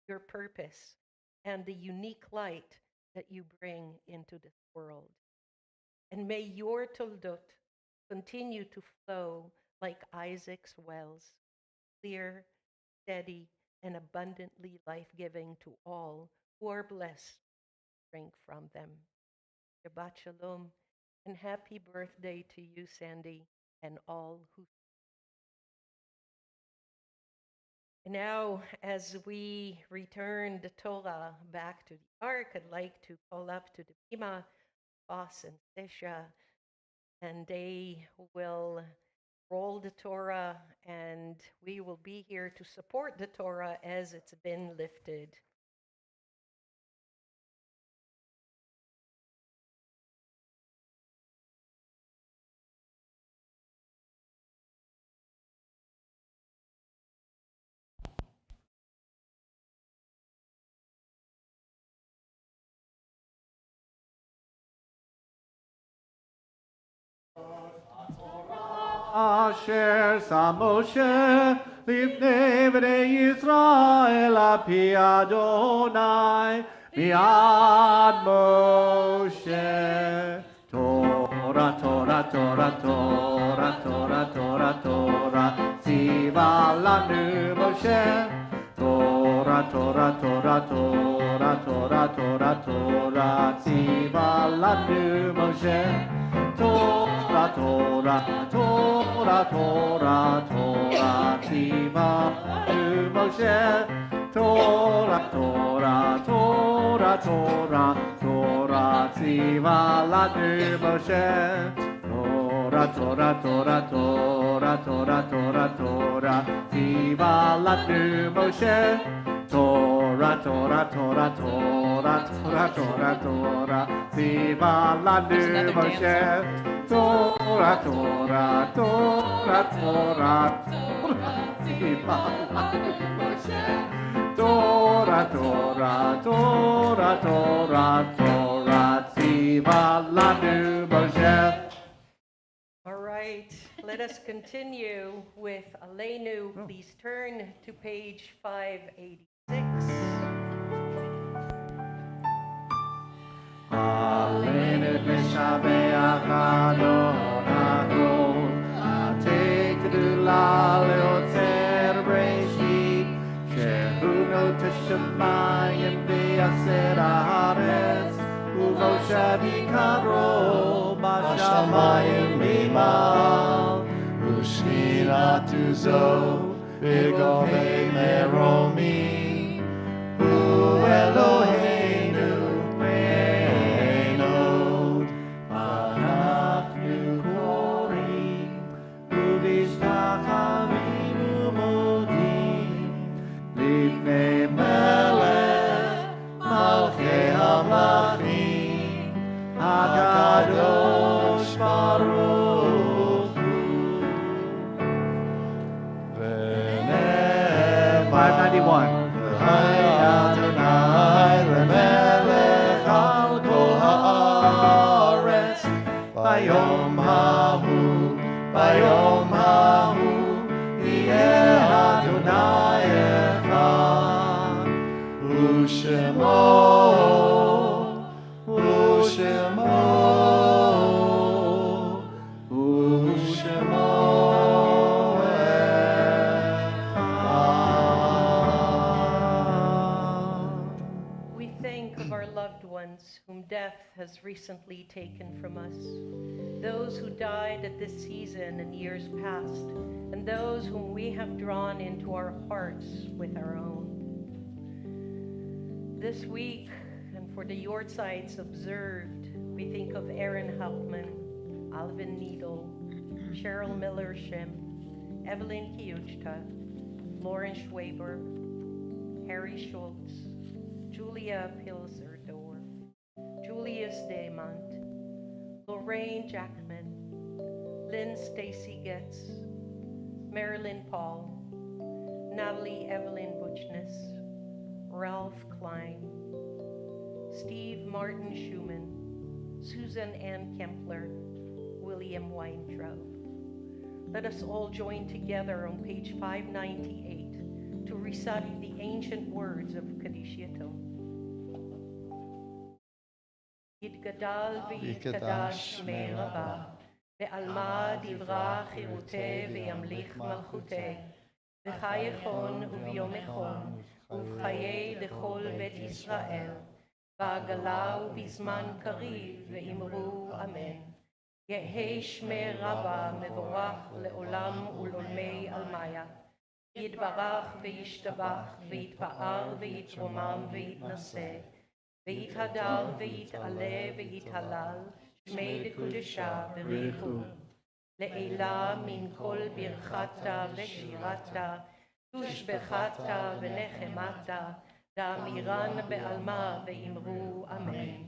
your purpose, and the unique light that you bring into this world. And may your Toldot continue to flow like Isaac's wells, clear, steady, and abundantly life-giving to all who are blessed to drink from them. Shabbat Shalom, and happy birthday to you, Sandy, and all who. Now, as we return the Torah back to the Ark, I'd like to call up to the Bima, Boss and Sesha, and they will roll the Torah, and we will be here to support the Torah as it's been lifted. Asher Sam Moshe Lifnei Bnei Yisrael Api Adonai Miad Moshe Torah, Torah, Torah, Torah, Torah, Torah, Torah Tziva lanu Moshe Torah, Torah, Torah, Torah, Torah, Torah, Torah Tziva lanu Moshe Torah, Torah, Torah, Torah, Torah, Tziva lanu Moshe Torah, Torah, Torah, Torah, Torah, Tziva lanu Moshe Torah, Torah, Torah, Torah, Torah, Torah, Torah, Tziva lanu Moshe Torah, Torah, Torah, Torah, Torah, Torah, Torah, Tziva lanu Moshe Torah, Torah, Torah, Torah, Torah, Tziva lanu Moshe Torah, Torah, Torah, Torah, Torah, Tziva lanu Moshe. All right, let us continue with Aleinu. Please turn to page 586. Aleinu Meshabe Kadon Adon, Ate Kedula Leotzer Breshit, Shehu no Teshamayim Be'aser Haaretz, Uvosha Bikaro, Bashamayim Bimal, Ushina Tuzo, Bigove Meromi, U Eloheinu Menod, Anachnu Korim, Uvistachavinu Modim, Lifnei Melech, Malchei HaMlachim, HaKadosh Baruch Hu. 591. Bayom hahu, bayom hahu, yeh Adonai echad, u'shemo, u'shemo, u'shemo echad. We think of our loved ones whom death has recently taken from us, those who died at this season and years past, and those whom we have drawn into our hearts with our own. This week, and for the Yortsites observed, we think of Aaron Hauptman, Alvin Needle, Cheryl Miller-Shim, Evelyn Kiuchta, Lauren Schwaber, Harry Schultz, Julia Pilserdorf, Julius Demont, Lorraine Jackman, Lynn Stacy Getz, Marilyn Paul, Natalie Evelyn Butchness, Ralph Klein, Steve Martin Schumann, Susan Ann Kempler, William Weintraub. Let us all join together on page 598 to recite the ancient words of Kaddish Yatom. יתגדל ויתקדש שמי רבה, בעלמא דברה חירותי וימליך מלכותי, בחי יחון וביום יחון, ובחיי לכל בית ישראל, בעגלה ובזמן קריב ואמרו אמן. יהי שמי רבה מבורך לעולם ולעולמי עלמיה. יתברך וישתבח ויתפאר ויתרומם ויתנשא. ויתהדר ויתעלה ויתהלל שמי דקודשה בריחו. לעילה מן כל ברכתה ושירתה, תושבחתה ונחמתה, דאמירן בעלמה ואמרו אמן.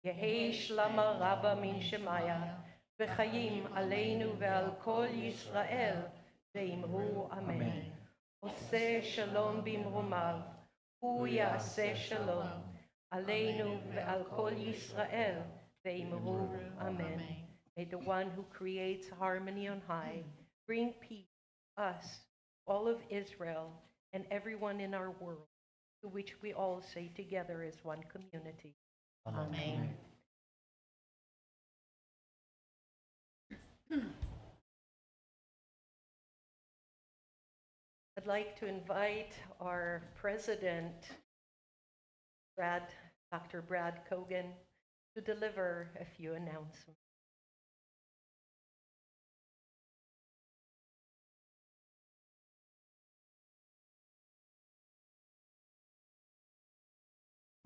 יהי שלמה רבה מן שמיה, וחיים עלינו ועל כל ישראל, ואמרו אמן. עושה שלום במרומיו, הוא יעשה שלום. עלינו ועל כל ישראל, ואמרו אמן. May the one who creates harmony on high bring peace to us, all of Israel, and everyone in our world, to which we all say together as one community. Amen. I'd like to invite our president, Dr. Brad Kogan, to deliver a few announcements.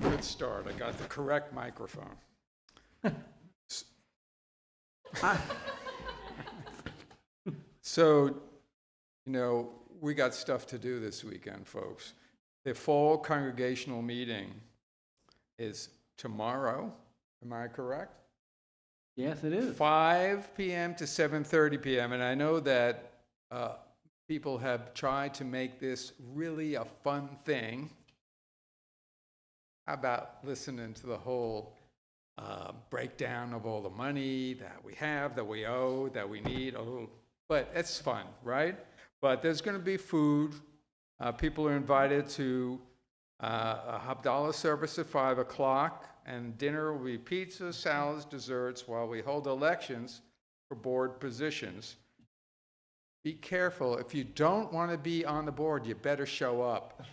Good start. I got the correct microphone. So, we got stuff to do this weekend, folks. The fall congregational meeting is tomorrow. Am I correct? Yes, it is. 5 p.m. to 7:30 p.m. And I know that people have tried to make this really a fun thing. How about listening to the whole breakdown of all the money that we have, that we owe, that we need? But it's fun, right? But there's going to be food. People are invited to a Havdalah service at 5 o'clock, and dinner will be pizza, salads, desserts, while we hold elections for board positions. Be careful. If you don't want to be on the board, you better show up.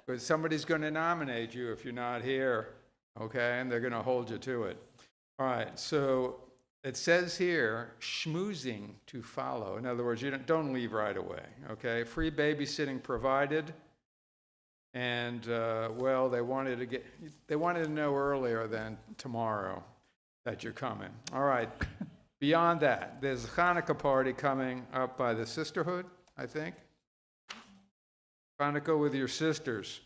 Because somebody's going to nominate you if you're not here, okay? And they're going to hold you to it. All right, so it says here, schmoozing to follow. In other words, you don't leave right away, okay? Free babysitting provided. And, well, they wanted to know earlier than tomorrow that you're coming. All right. Beyond that, there's a Hanukkah party coming up by the Sisterhood, I think. Hanukkah with your sisters.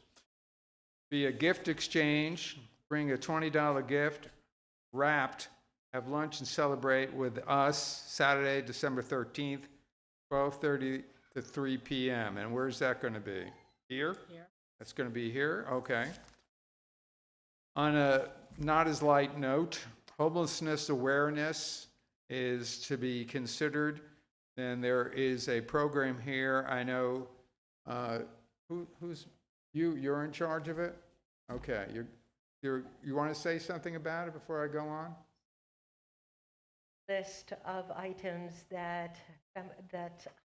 Be a gift exchange. Bring a $20 gift, wrapped. Have lunch and celebrate with us Saturday, December 13th, 12:30 to 3 p.m. And where's that going to be? Here? Here. That's going to be here? Okay. On a not as light note, homelessness awareness is to be considered. Then there is a program here. I know, who's you're in charge of it? Okay. You want to say something about it before I go on? List of items that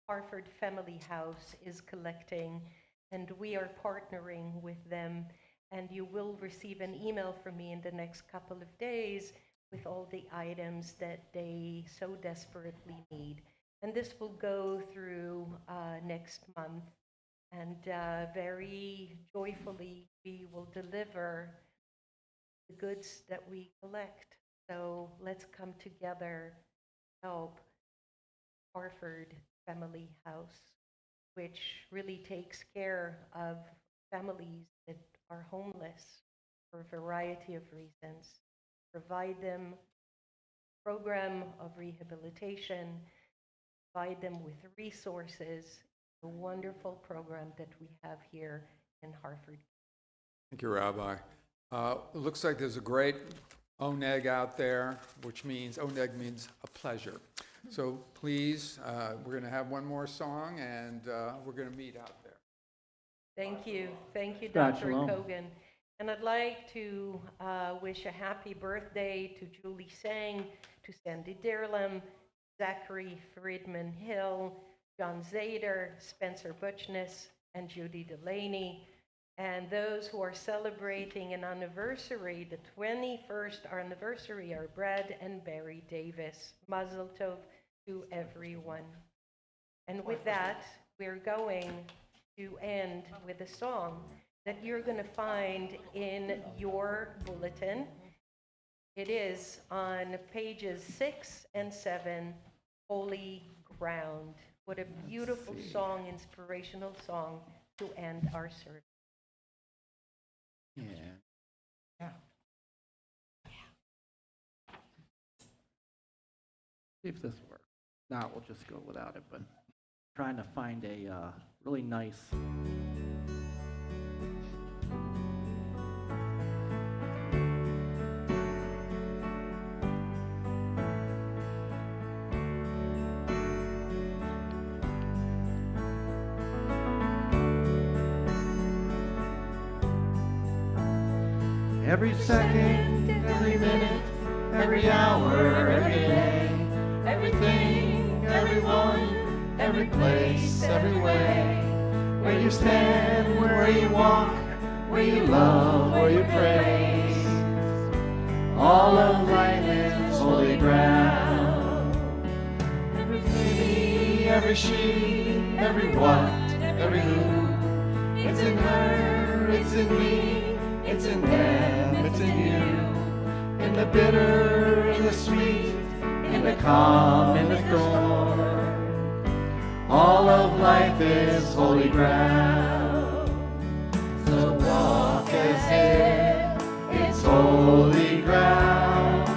Harford Family House is collecting, and we are partnering with them, and you will receive an email from me in the next couple of days with all the items that they so desperately need. And this will go through next month, and very joyfully we will deliver the goods that we collect. So let's come together, help Harford Family House, which really takes care of families that are homeless for a variety of reasons. Provide them a program of rehabilitation, provide them with resources, a wonderful program that we have here in Harford. Thank you, Rabbi. It looks like there's a great oneg out there, which means, oneg means a pleasure. So please, we're going to have one more song, and we're going to meet out there. Thank you. Thank you, Shabbat Dr. Shalom. Kogan. And I'd like to wish a happy birthday to Julie Sang, to Sandy Dirlam, Zachary Friedman Hill, John Zader, Spencer Butchness, and Judy Delaney. And those who are celebrating an anniversary, the 21st anniversary, are Brad and Barry Davis. Mazel tov to everyone. And with that, we're going to end with a song that you're going to find in your bulletin. It is on pages 6 and 7, Holy Ground. What a beautiful song, inspirational song to end our service. Yeah. See if this works. Now we'll just go without it, but trying to find a really nice. Every second, every minute, every hour, every day, everything, everyone, every place, every way. Where you stand, where you walk, where you love, where you praise. All of life is holy ground. Every he, every she, every what, every who. It's in her, it's in me. It's in them, it's in you, in the bitter, in the sweet, in the calm, in the storm. All of life is holy ground. So walk as if it's holy ground.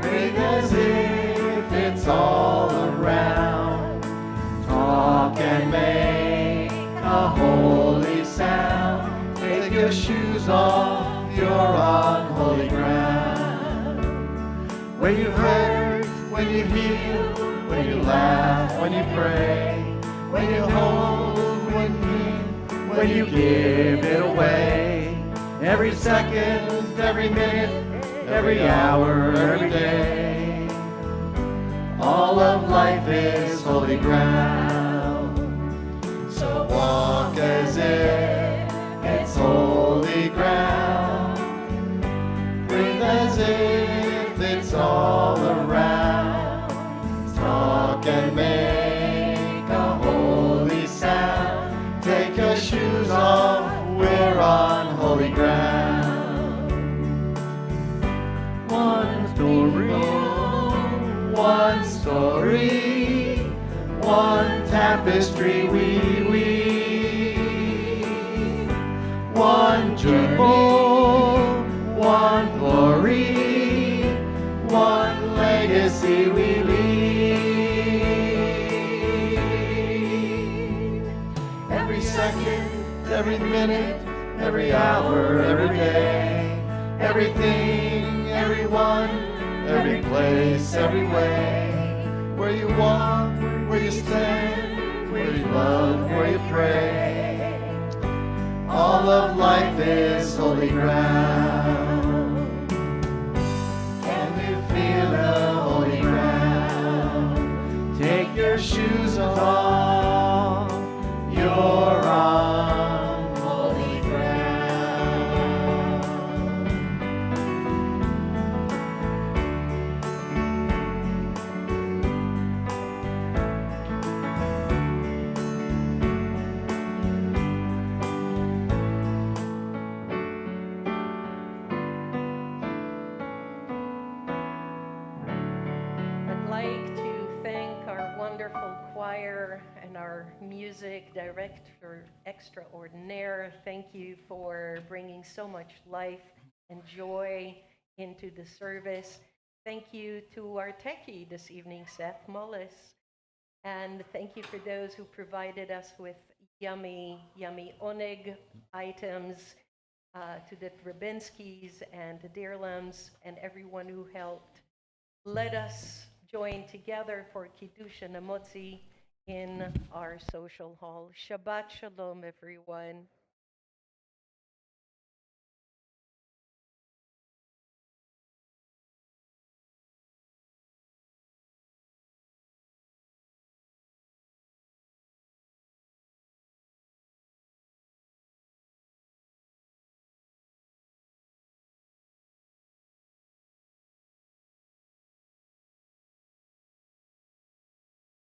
Breathe as if it's all around. Talk and make a holy sound. Take your shoes off, you're on holy ground. When you hurt, when you heal, when you laugh, when you pray, when you hold, when you give it away. every second, every minute, every hour, every day. All of life is holy ground, so walk as if it's holy ground. Breathe as if it's all around. Talk and make a holy sound. Take your shoes off, we're on holy ground. One story, one tapestry we weave. One journey, one glory, one legacy we leave. Every second, every minute, every hour, every day, everything, everyone, every place, every way. Where you walk, where you stand, where you love, where you pray. All of life is holy ground. Can you feel the holy ground? Take your shoes off, you're on holy ground. I'd like to thank our wonderful choir and our music director extraordinaire. Thank you for bringing so much life and joy into the service. Thank you to our techie this evening, Seth Mullis. And thank you for those who provided us with yummy, yummy oneg items, to the Trabinskys and the Deerlams and everyone who helped. Let us join together for Kiddush and Amotzi in our social hall. Shabbat Shalom, everyone.